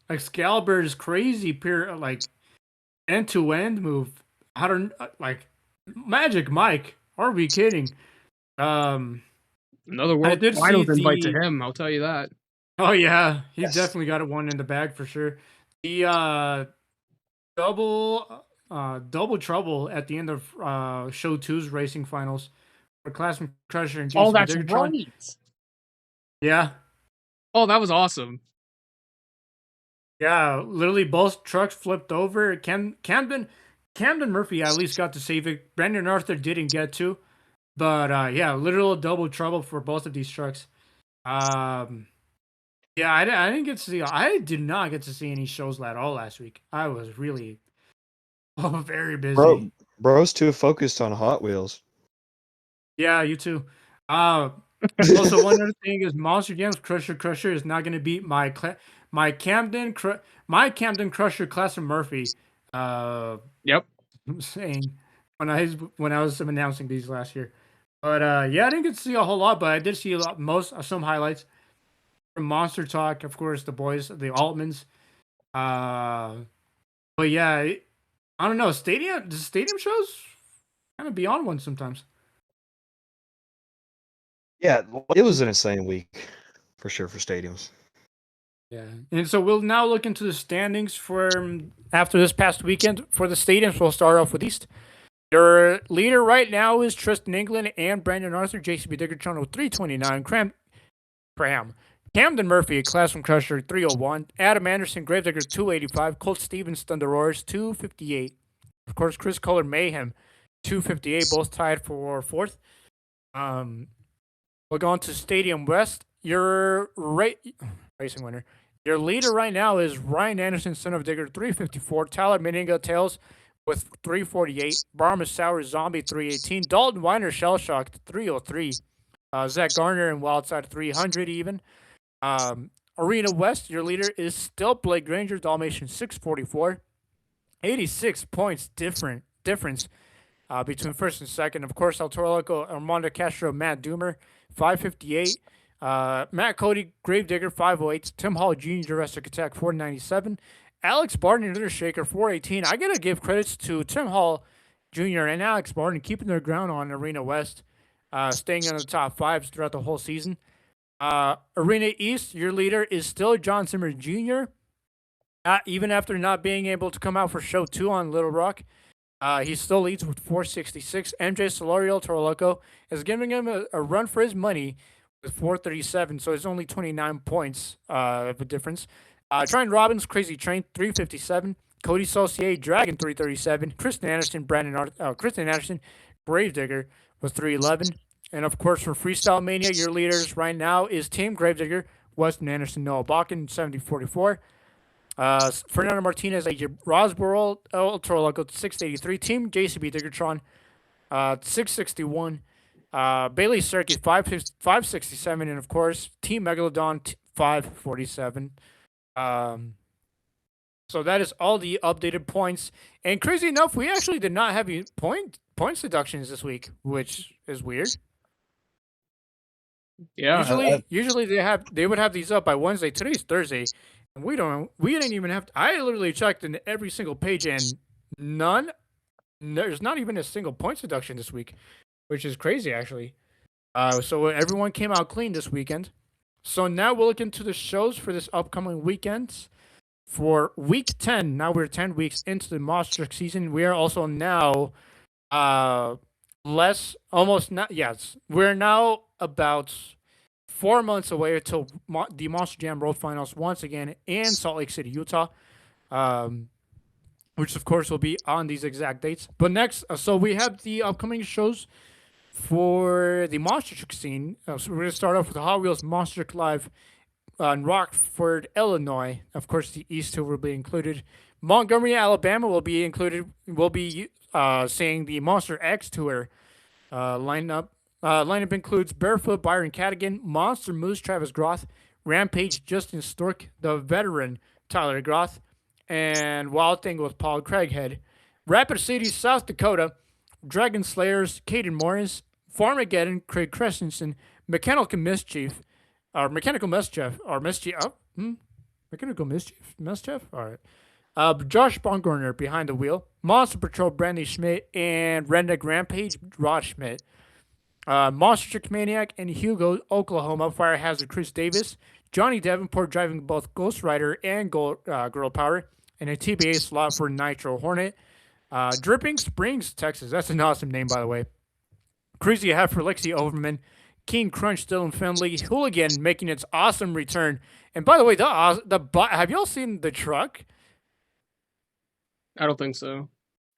Excalibur's crazy like end to end move. I don't like Magic Mike. Are we kidding?
Another
I
World
did see
Finals invite to
the.
him, I'll tell you that.
Oh yeah, he's
Yes.
definitely got one in the bag for sure. The double trouble at the end of show 2's racing finals for Classroom Crusher and JCB
Oh, that's
Digatron.
right.
Yeah,
Oh, that was awesome.
yeah, literally both trucks flipped over. Camden Murphy at least got to save it. Brandon Arthur didn't get to, but yeah, literal double trouble for both of these trucks. Yeah, I didn't get to see. I did not get to see any shows at all last week. I was really very busy.
Bro's too focused on Hot Wheels.
Yeah, you too. Also, one other thing is Monster Jams Crusher is not going to beat my Camden Crusher Classroom Murphy.
Yep.
Saying when I was announcing these last year, but yeah, I didn't get to see a whole lot, but I did see some highlights Monster Talk, of course, the boys, the Altmans. But yeah, I don't know. The stadium shows kind of be on one sometimes.
Yeah, it was an insane week for sure for stadiums.
Yeah, and so we'll now look into the standings for after this past weekend for the stadiums. We'll start off with East. Your leader right now is Tristan England and Brandon Arthur, JCB Diggertron with 329. Camden Murphy, a Classroom Crusher, 301. Adam Anderson, Gravedigger, 285. Colt Stevens, Thunder Roars, 258. Of course, Chris Kohler, Mayhem, 258, both tied for fourth. We'll go on to Stadium West. Your racing winner. Your leader right now is Ryan Anderson, Son of Digger, 354. Tyler Meninga, Tails with 348. Barma Sour Zombie, 318. Dalton Weiner, Shell Shocked, 303. Zach Garner and Wildside, 300 even. Arena West, your leader is still Blake Granger, Dalmatian, 644. 86 points difference between first and second. Of course, El Toro Loco, Armando Castro, Matt Doomer, 558. Matt Cody, Gravedigger, 508. Tim Hall Jr., Jurassic Attack, 497. Alex Barton, Shaker, 418. I got to give credits to Tim Hall Jr. and Alex Barton keeping their ground on Arena West, staying in the top fives throughout the whole season. Arena East, your leader is still John Zimmer Jr., even after not being able to come out for show 2 on Little Rock. He still leads with 466. MJ Solorio Toro Loco is giving him a run for his money with 437, so it's only 29 points of a difference. Tryon Robbins, Crazy Train, 357. Cody Saucier, Dragon, 337. Kristen Anderson, Gravedigger with 311. And of course, for Freestyle Mania, your leaders right now is Team Gravedigger, Weston Anderson, Noah Bakken, 7044. Fernando Martinez, AJ Rosborough, El Toro Loco, 683. Team JCB Diggertron, 661. Bailey Circuit, 567. And of course, Team Megalodon, 547. So that is all the updated points. And crazy enough, we actually did not have points deductions this week, which is weird.
Yeah.
Usually they would have these up by Wednesday. Today's Thursday. And we didn't even have to. I literally checked in every single page and there's not even a single points deduction this week, which is crazy actually. So everyone came out clean this weekend. So now we'll look into the shows for this upcoming weekend. For week 10, now we're 10 weeks into the Monster Truck season. We are also now we're now about 4 months away until the Monster Jam Road Finals once again in Salt Lake City, Utah, which of course will be on these exact dates. But next, so we have the upcoming shows for the Monster Truck scene. So we're going to start off with the Hot Wheels Monster Truck Live in Rockford, Illinois. Of course, the East Tour will be included. Montgomery, Alabama will be included. We'll be seeing the Monster X Tour lineup. Lineup includes Barefoot, Byron Cadigan, Monster Moose, Travis Groth, Rampage, Justin Stork, the veteran Tyler Groth, and Wild Thing with Paul Craighead. Rapid City, South Dakota, Dragon Slayers, Caden Morris, Farmageddon, Craig Christensen, Mechanical Mischief. Mechanical Mischief. All right. Josh Baumgartner behind the wheel. Monster Patrol, Brandy Schmidt, and Redneck Rampage, Rod Schmidt. Monster Truck Maniac and Hugo, Oklahoma, Fire Hazard, Chris Davis. Johnny Davenport driving both Ghost Rider and Girl Power. And a TBA slot for Nitro Hornet. Dripping Springs, Texas. That's an awesome name, by the way. Crazy Hat for Lexi Overman. King Crunch, Dylan Finley. Hooligan making its awesome return. And by the way, have y'all seen the truck?
I don't think so.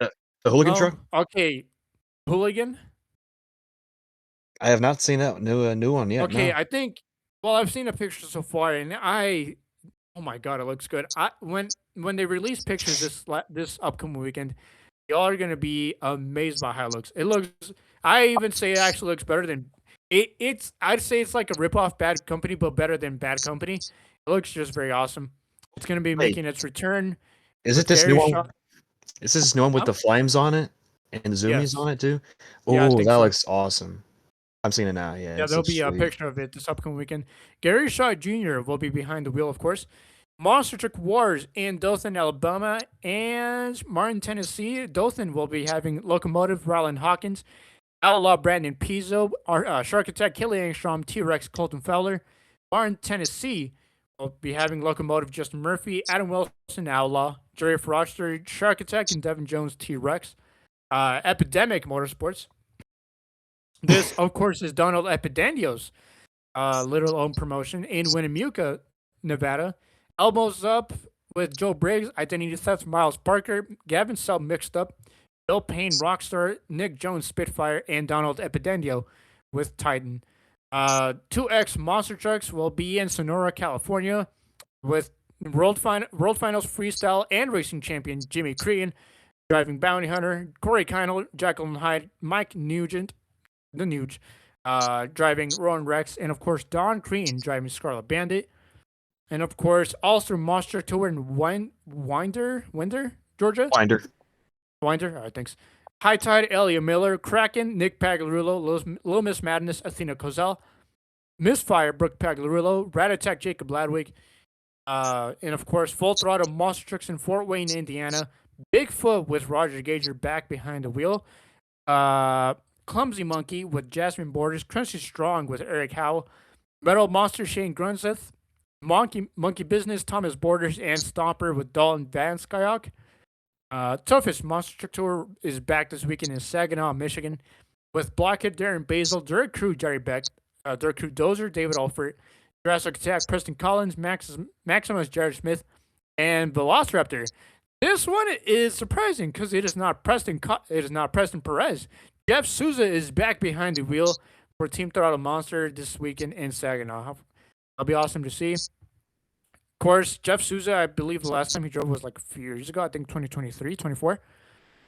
The Hooligan truck?
Okay. Hooligan?
I have not seen that new one yet.
Okay,
no.
I think. Well, I've seen a picture so far, and oh my god, it looks good. When they release pictures this upcoming weekend, y'all are gonna be amazed by how it looks. It looks. I even say it actually looks better than it's. I'd say it's like a ripoff Bad Company, but better than Bad Company. It looks just very awesome. It's gonna be making its return.
Is it this new one? Is this new one with the flames on it and zoomies on it too? Oh, that looks awesome. I'm seeing it now. Yeah,
Yeah,
it
there'll
looks
be a
sweet.
picture of it this upcoming weekend. Gary Shaw Jr. will be behind the wheel, of course. Monster Truck Wars in Dothan, Alabama, and Martin, Tennessee. Dothan will be having Locomotive Rylan Hawkins, Outlaw Brandon Pizzo, Shark Attack Kelly Angstrom, T-Rex Colton Fowler. Martin, Tennessee will be having Locomotive Justin Murphy, Adam Wilson, Outlaw, Jerry Froster, Shark Attack, and Devin Jones, T-Rex. Epidemic Motorsports. This, of course, is Donald Epidendio's little own promotion in Winnemucca, Nevada. Elbows Up with Joe Briggs, Identity Theft, Miles Parker, Gavin Sub Mixed Up, Bill Payne Rockstar, Nick Jones Spitfire, and Donald Epidendio with Titan. 2X Monster Trucks will be in Sonora, California with World Finals Freestyle and Racing Champion Jimmy Crean, driving Bounty Hunter, Corey Kinel, Jacqueline Hyde, Mike Nugent, the Nuge, driving Rowan Rex, and of course Don Crean driving Scarlet Bandit. And of course, also Monster Tour in Winder, Georgia?
Winder.
Winder, all right, thanks. High Tide, Elia Miller, Kraken, Nick Pagliarulo, Little Miss Madness, Athena Kozel, Misfire, Brooke Pagliarulo, Rat Attack, Jacob Ladwig, and of course, Full Throttle Monster Trucks in Fort Wayne, Indiana. Bigfoot with Roger Gager back behind the wheel. Clumsy Monkey with Jasmine Borders. Crunchy Strong with Eric Howe. Metal Monster Shane Grunseth. Monkey Business Thomas Borders and Stomper with Dalton Van Skyok. Toughest Monster Truck Tour is back this weekend in Saginaw, Michigan, with Blockhead Darren Basil, Dirt Crew Jerry Beck, Dirt Crew Dozer David Alford, Jurassic Attack Preston Collins, Maximus Jared Smith, and Velociraptor. This one is surprising because it is not Preston. It is not Preston Perez. Jeff Souza is back behind the wheel for Team Throttle Monster this weekend in Saginaw. That'll be awesome to see. Of course, Jeff Souza, I believe the last time he drove was like a few years ago. I think 2023, 24.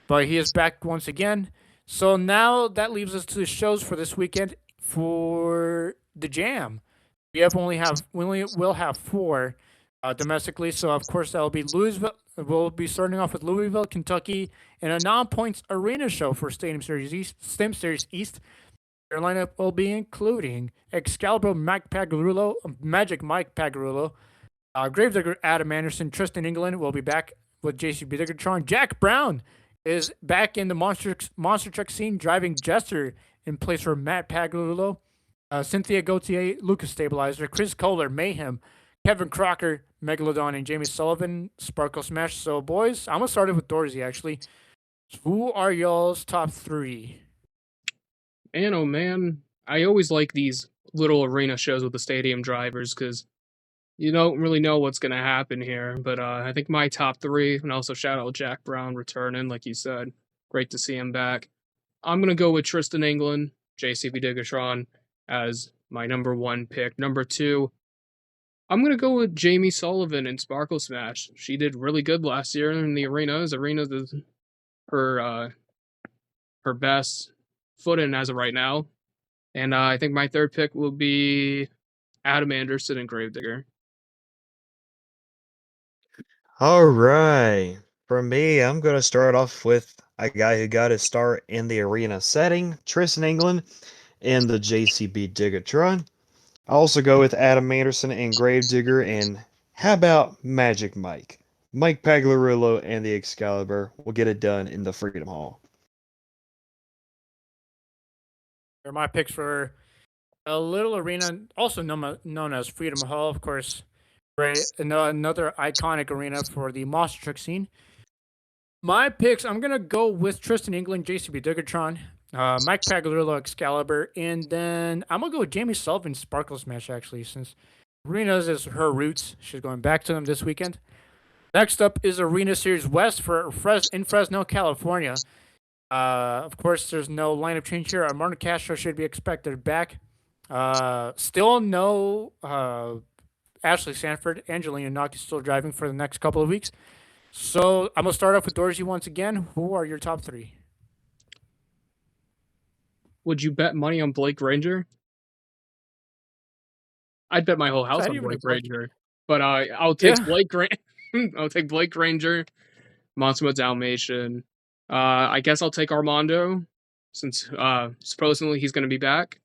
But he is back once again. So now that leaves us to the shows for this weekend for the Jam. We will have 4 domestically. So of course that'll be Louisville. We'll be starting off with Louisville, Kentucky, and a non-points arena show for Stadium Series East. Their lineup will be including Excalibur Magic Mike Pagliarulo, Gravedigger Adam Anderson, Tristan England will be back with JCB Diggertron. Jack Brown is back in the monster truck scene, driving Jester in place for Matt Pagliarulo. Cynthia Gauthier, Lucas Stabilizer, Chris Kohler, Mayhem, Kevin Crocker, Megalodon, and Jamie Sullivan, Sparkle Smash. So, boys, I'm going to start it with Dorsey, actually. Who are y'all's top 3?
Man, oh man, I always like these little arena shows with the stadium drivers because you don't really know what's going to happen here. But I think my top 3, and also shout out Jack Brown returning, like you said. Great to see him back. I'm going to go with Tristan England, JCB Diggertron, as my number 1 pick. Number 2, I'm going to go with Jamie Sullivan in Sparkle Smash. She did really good last year in the arenas. Arenas is her best foot in as of right now. And I think my 3rd pick will be Adam Anderson and Gravedigger.
All right. For me, I'm going to start off with a guy who got his start in the arena setting, Tristan England, in the JCB Diggertron. I'll also go with Adam Anderson and Gravedigger, and how about Magic Mike? Mike Pagliarulo and the Excalibur will get it done in the Freedom Hall.
They're my picks for a little arena, also known as Freedom Hall, of course. Right, another iconic arena for the monster truck scene. My picks, I'm gonna go with Tristan England, JCB Diggertron, Mike Pagliarulo, Excalibur, and then I'm gonna go with Jamie Sullivan, Sparkle Smash. Actually, since arenas is her roots, she's going back to them this weekend. Next up is Arena Series West for in Fresno, California. Of course, there's no lineup change here. Martin Castro should be expected back. Still no Ashley Sanford, Angelina Naki still driving for the next couple of weeks. So I'm going to start off with Dorsey once again. Who are your top 3?
Would you bet money on Blake Ranger? I'd bet my whole house on Blake Ranger. But I'll take Blake I'll take Blake Ranger, Monster Dalmatian. I guess I'll take Armando, since supposedly he's going to be back.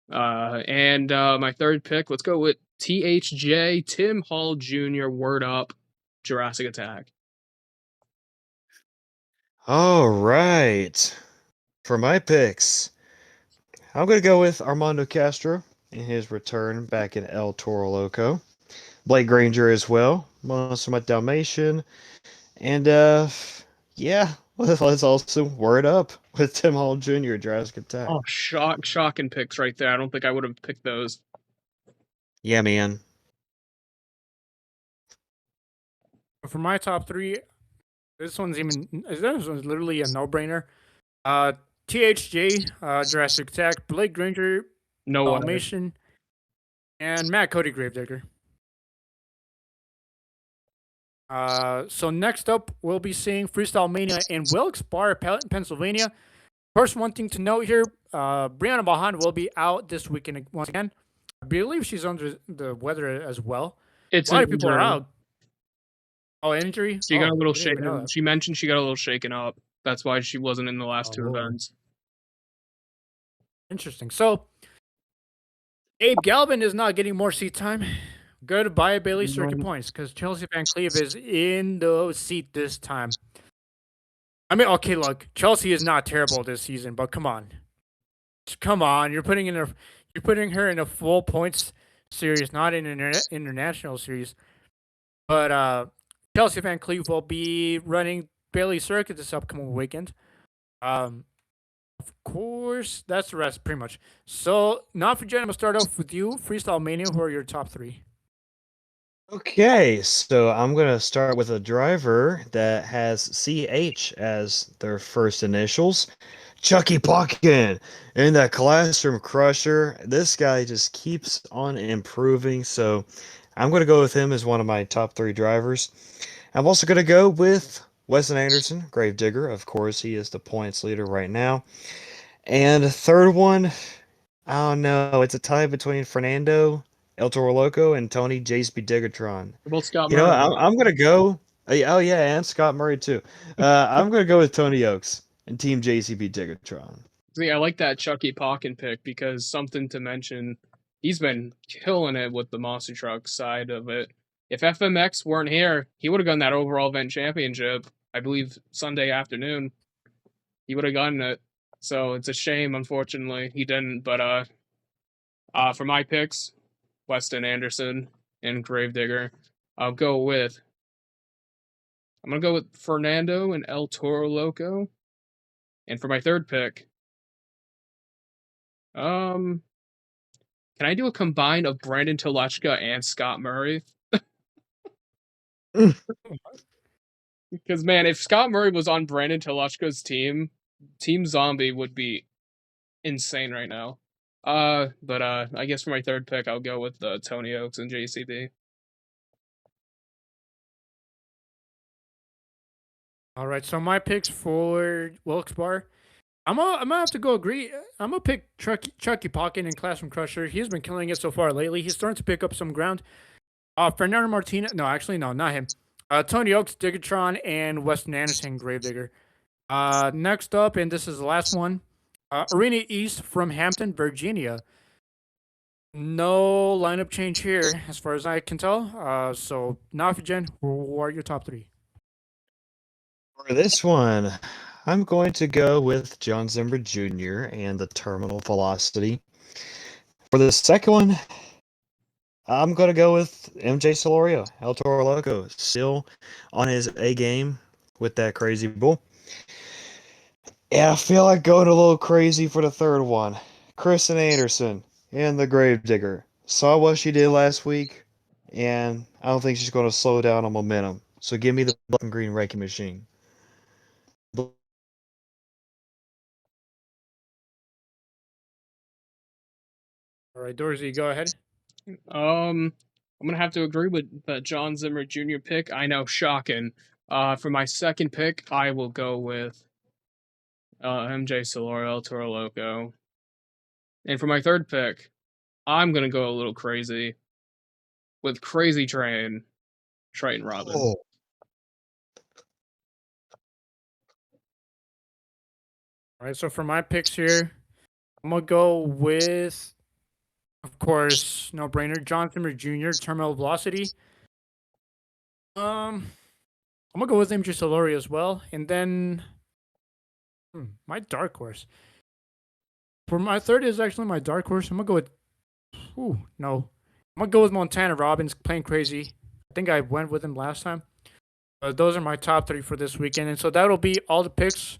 And my third pick, let's go with THJ, Tim Hall Jr., Word Up, Jurassic Attack.
All right. For my picks, I'm going to go with Armando Castro in his return back in El Toro Loco. Blake Granger as well, most of my Dalmatian. And, yeah, let's also Word Up with Tim Hall Jr., Jurassic Attack.
Oh, shocking picks right there. I don't think I would have picked those.
Yeah, man.
For my top three, this one's literally a no-brainer. THJ, Jurassic Attack, Blake Granger,
No way.
Dalmatian, and Matt Cody Gravedigger. So next up, we'll be seeing Freestyle Mania in Wilkes-Barre, Pennsylvania. First, one thing to note here, Brianna Mahan will be out this weekend once again. I believe she's under the weather as well.
It's
A lot
an
of people are
injury.
out. Oh, injury?
She got a little
I didn't even know
shaken.
that.
She mentioned she got a little shaken up. That's why she wasn't in the last two
Oh.
events.
Interesting. So, Abe Galvin is not getting more seat time. Goodbye, Bailey Circuit Points, because Chelsea Van Cleve is in the seat this time. I mean, okay, look, Chelsea is not terrible this season, but come on, you're putting her in a full points series, not in an international series. But Chelsea Van Cleve will be running Bailey Circuit this upcoming weekend. Of course, that's the rest, pretty much. So, not for Jen, I'm gonna start off with you, Freestyle Mania. Who are your top three?
Okay, so I'm going to start with a driver that has CH as their first initials. Chucky Plotkin in the Classroom Crusher. This guy just keeps on improving, so I'm going to go with him as one of my top three drivers. I'm also going to go with Weston Anderson, Gravedigger. Of course, he is the points leader right now. And the third one, I don't know. It's a tie between Fernando El Toro Loco and Tony JSP Diggertron.
Well, Scott
You know,
Murray.
I'm gonna go. Oh yeah, and Scott Murray too. I'm gonna go with Tony Oaks and Team JCB Diggertron.
See, I like that Chucky Pocken pick because something to mention, he's been killing it with the monster truck side of it. If FMX weren't here, he would have gotten that overall event championship. I believe Sunday afternoon, he would have gotten it. So it's a shame, unfortunately, he didn't. But for my picks, Weston Anderson and Gravedigger, I'll go with. I'm gonna go with Fernando and El Toro Loco, and for my third pick, can I do a combine of Brandon Telechka and Scott Murray? Because man, if Scott Murray was on Brandon Telechka's team, Team Zombie would be insane right now. But I guess for my third pick, I'll go with Tony Oaks and JCB.
All right, so my picks for Wilkes-Barre, I'm gonna have to go agree. I'm gonna pick Chucky Pocket in Classroom Crusher. He's been killing it so far lately. He's starting to pick up some ground. Fernando Martinez. No, actually, no, not him. Tony Oaks, Diggertron, and Weston Anderson, Gravedigger. Next up, and this is the last one. Arena East from Hampton, Virginia. No lineup change here, as far as I can tell. So, Nafijen, who are your top three?
For this one, I'm going to go with John Zimmer Jr. and the Terminal Velocity. For the second one, I'm going to go with MJ Solorio, El Toro Loco, still on his A game with that crazy bull. Yeah, I feel like going a little crazy for the third one. Kristen Anderson and the Gravedigger. Saw what she did last week, and I don't think she's going to slow down on momentum. So give me the black and green wrecking machine.
All right, Dorsey, go ahead.
I'm gonna have to agree with the John Zimmer Jr. pick. I know, shocking. For my second pick, I will go with MJ Solorio, El Toro Loco. And for my third pick, I'm gonna go a little crazy with Crazy Train, Triton Robin.
Oh.
All right, so for my picks here, I'm gonna go with Of course, no brainer. John Zimmer Jr. Terminal Velocity. I'm gonna go with MJ Solari as well, and then my dark horse. For my third is actually my dark horse. I'm gonna go with. Ooh, no. I'm gonna go with Montana Robbins playing crazy. I think I went with him last time. Those are my top three for this weekend, and so that'll be all the picks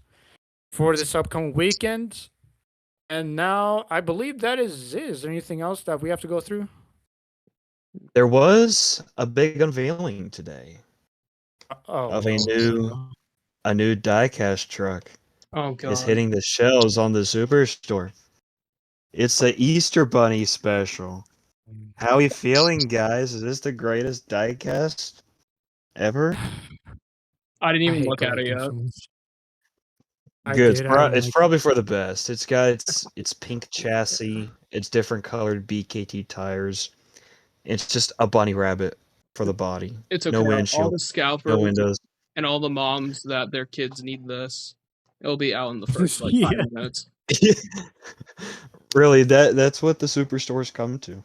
for this upcoming weekend. And now I believe that is it. Is there anything else that we have to go through?
There was a big unveiling today
Oh,
of
no.
a new diecast truck
Oh
is
god.
hitting the shelves on the Superstore. It's the Easter Bunny special. How are you feeling, guys? Is this the greatest diecast ever?
I didn't
I
even
hate
look at it
collecting
yet.
so much. I
Good.
did. I didn't
It's
like it.
probably for the best. It's got its pink chassis. It's different colored BKT tires. It's just a bunny rabbit for the body.
It's
No
okay. All
windshield.
the scalpers
No windows.
and all the moms that their kids need this, it'll be out in the first like
Yeah.
5 minutes.
Really, that's what the Superstores come to.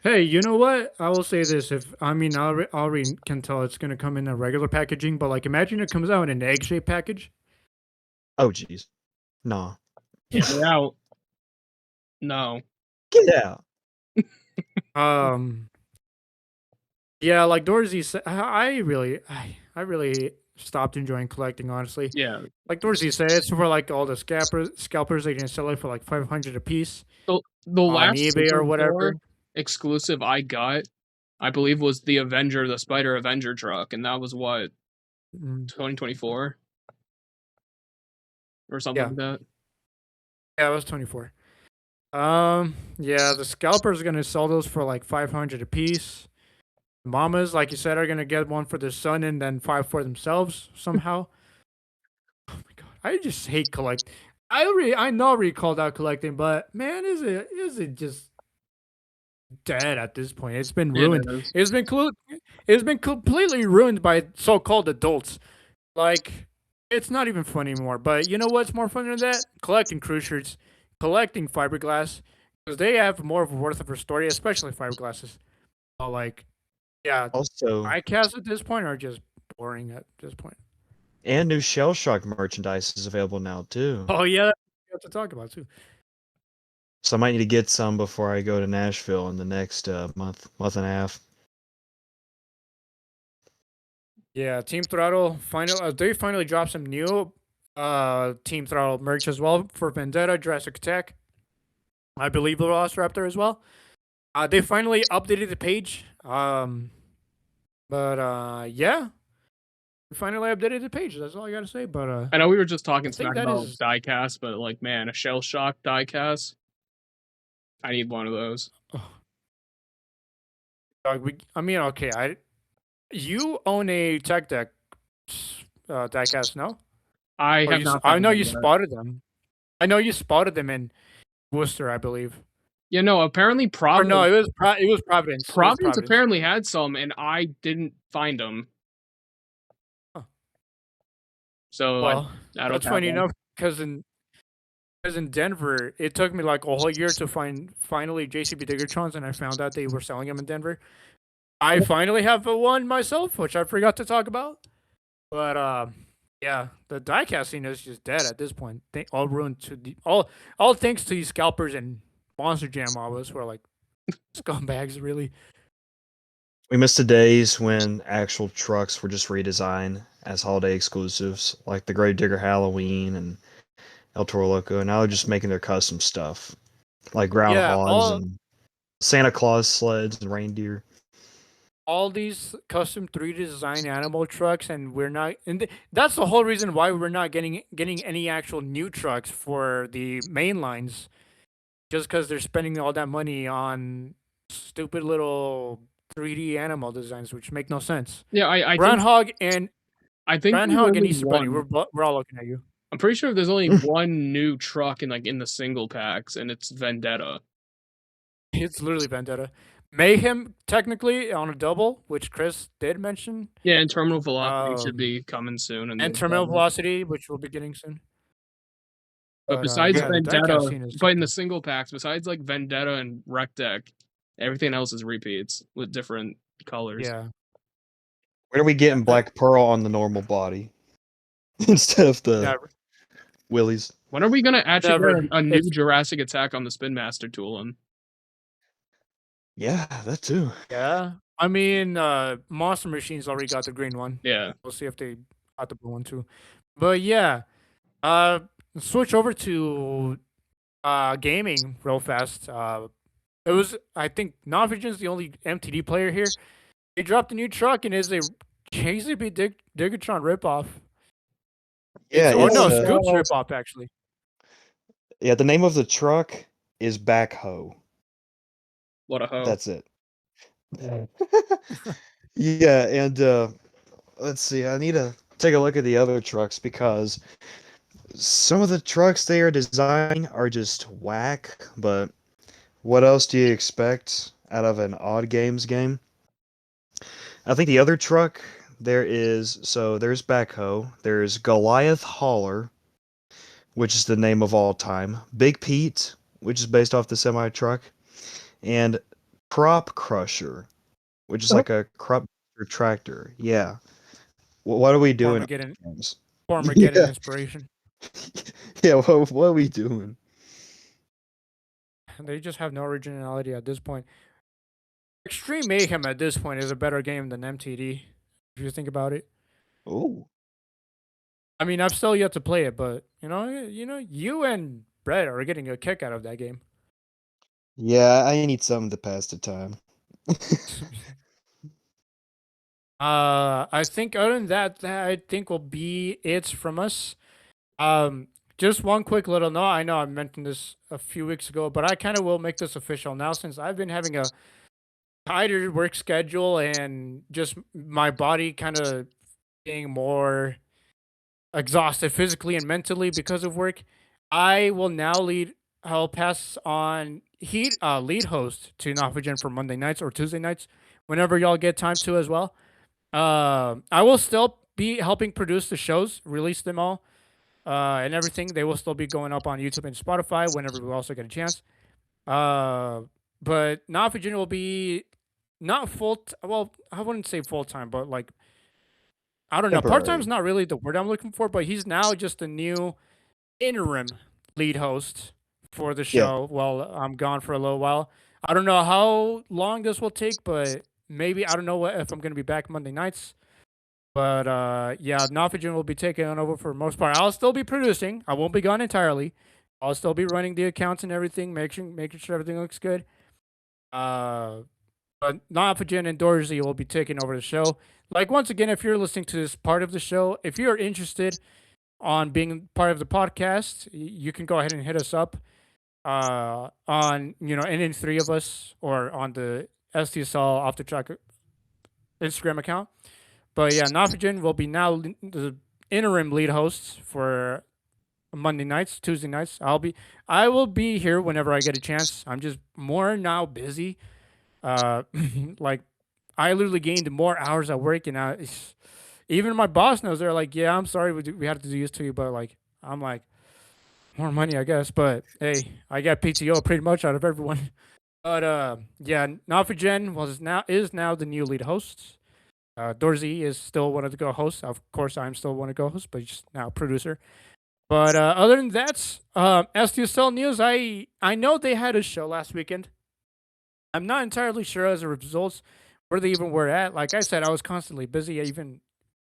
Hey, you know what? I will say this. If I mean, I already can tell it's gonna come in a regular packaging, but like, imagine it comes out in an egg-shaped package.
Oh, jeez. Nah.
Get me out. No.
Get out.
Yeah, like Dorsey said, I really stopped enjoying collecting. Honestly,
Yeah.
like Dorsey said, it's for like all the scalpers. They can sell it for like 500 a piece
The
on
last
eBay or whatever.
Superstore exclusive I got, I believe, was the Avenger, the Spider Avenger truck, and that was what,
Mm,
2024 or something
Yeah,
like that.
yeah, it was 24. Yeah, the scalpers are gonna sell those for like 500 a piece. Mamas, like you said, are gonna get one for their son and then 5 for themselves somehow. Oh my god, I just hate collect. I know I called out collecting, but man, is it just dead at this point? It's been
Yeah,
ruined.
it is.
It's been completely ruined by so-called adults. Like, it's not even fun anymore. But you know what's more fun than that? Collecting cruise shirts, collecting fiberglass, because they have more of a worth of a story, especially fiberglasses. Like, yeah,
Also,
iCasts at this point are just boring at this point.
and new Shell Shock merchandise is available now too.
Oh yeah, we have to talk about too.
So I might need to get some before I go to Nashville in the next month and a half.
Yeah, Team Throttle they finally dropped some new Team Throttle merch as well for Vendetta, Jurassic Attack. I believe Velociraptor as well. They finally updated the page. Yeah, we finally updated the page. That's all I gotta say. But
I know we were just talking
I think
smack
that
about
is
diecast, but like, man, a shell shock diecast, I need one of those.
I mean, okay, you own a tech deck diecast, no?
I
Or
have not
I
found
know
one
you
yet.
spotted them. I know you spotted them in Worcester, I believe.
Yeah, no, apparently
Or no,
Providence.
it was Providence. It was
Providence
Providence.
apparently had some, and I didn't find them.
Huh.
So
Well,
I don't
that's
have
funny
one.
enough because in Denver, it took me like a whole year to find finally JCB Diggertrons, and I found out they were selling them in Denver. I finally have a one myself, which I forgot to talk about. But yeah, the diecast scene is just dead at this point. They all ruined to the all thanks to these scalpers and Monster Jam mobs who are like scumbags, really.
We missed the days when actual trucks were just redesigned as holiday exclusives, like the Grave Digger Halloween and El Toro Loco, and now they're just making their custom stuff, like
Yeah,
groundhogs and Santa Claus sleds and reindeer.
all these custom 3D design animal trucks, and we're not, that's the whole reason why we're not getting any actual new trucks for the main lines, just because they're spending all that money on stupid little 3D animal designs, which make no sense.
Yeah, I think
Groundhog and
there's only
Easter Bunny,
one.
we're all looking at you.
I'm pretty sure there's only one new truck in the single packs, and it's Vendetta.
It's literally Vendetta. Mayhem, technically, on a double, which Chris did mention.
Yeah, and Terminal Velocity should
Um,
be coming soon.
and Terminal Velocity, which we'll be getting soon.
But besides
yeah, the diecast
Vendetta,
scene is
but in the single packs, besides like Vendetta and Rec Deck, everything else is repeats with different colors.
yeah.
When are we getting Black Pearl on the normal body instead of the
Never.
Willies?
When are we gonna actually
Never.
get a new
It's
Jurassic attack on the Spin Master Toolin?
Yeah, that too.
yeah. I mean, Monster Machine's already got the green one.
Yeah.
We'll see if they got the blue one too. But yeah, uh, switch over to gaming real fast. It was I think Novigen's the only MTD player here. They dropped a new truck and is a KCB Digatron ripoff.
Yeah,
Or
it's
no, Scoop's ripoff actually.
yeah. The name of the truck is Backhoe.
What a hoe.
That's it. Yeah, and let's see. I need to take a look at the other trucks because some of the trucks they are designing are just whack. But what else do you expect out of an odd games game? I think the other truck there's Backhoe, there's Goliath Hauler, which is the name of all time, Big Pete, which is based off the semi truck, and Crop Crusher, which is like a crop tractor. Yeah. What are we doing?
Formageddon
Yeah.
inspiration.
Yeah, what are we doing?
They just have no originality at this point. Extreme Mayhem at this point is a better game than MTD, if you think about it.
Oh.
I mean, I've still yet to play it, but you and Brett are getting a kick out of that game.
Yeah, I need something to pass the time.
I think other than that, I think will be it from us. Just one quick little note. I know I mentioned this a few weeks ago, but I kind of will make this official now since I've been having a tighter work schedule and just my body kind of being more exhausted physically and mentally because of work. I will now I'll pass on lead host to Novigen for Monday nights or Tuesday nights, whenever y'all get time to as well. I will still be helping produce the shows, release them all, and everything. They will still be going up on YouTube and Spotify whenever we also get a chance. But Novigen will be not well, I wouldn't say full time, but like I don't know. Part time's not really the word I'm looking for, but he's now just a new interim lead host for the show while I'm gone for a little while. I don't know how long this will take, but maybe I don't know if I'm gonna be back Monday nights. But yeah, Novigen will be taking on over for the most part. I'll still be producing. I won't be gone entirely. I'll still be running the accounts and everything, making sure everything looks good. But Novigen and Dorsey will be taking over the show. Like once again, if you're listening to this part of the show, if you're interested on being part of the podcast, you can go ahead and hit us up on any three of us or on the STSL off the track Instagram account. But yeah, Novigen will be now the interim lead host for Monday nights, Tuesday nights. I will be here whenever I get a chance. I'm just more now busy. Like I literally gained more hours at work, and even my boss knows. They're like, "Yeah, I'm sorry, we had to do this to you," but like, I'm like, more money, I guess. But hey, I got PTO pretty much out of everyone. But yeah, Novigen is now the new lead host. Dorsey is still one of the co-hosts. Of course, I'm still one of the co-hosts, but he's now producer. But other than that, STSL news. I know they had a show last weekend. I'm not entirely sure as a results where they even were at. Like I said, I was constantly busy, even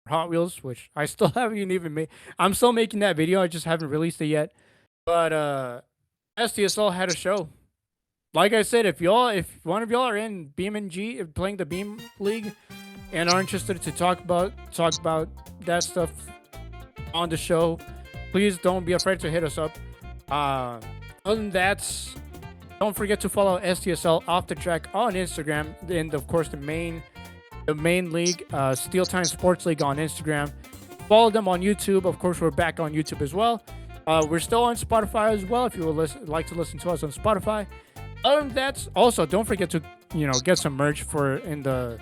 Hot Wheels, which I still haven't even made. I'm still making that video. I just haven't released it yet. But STSL had a show. Like I said, if one of y'all are in BeamNG playing the Beam League and are interested to talk about that stuff on the show, please don't be afraid to hit us up. Other than that, don't forget to follow STSL Off the Track on Instagram, and of course the main league, Steel Time Sports League on Instagram. Follow them on YouTube. Of course, we're back on YouTube as well. We're still on Spotify as well if you would like to listen to us on Spotify. Other than that, also don't forget to get some merch in the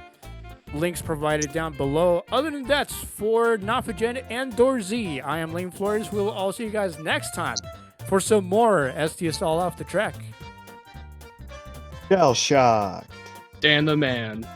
links provided down below. Other than that, for Novigen and Dorsey, I am Lane Flores. We will all see you guys next time for some more STSL off the track.
Shell shocked.
Dan the man.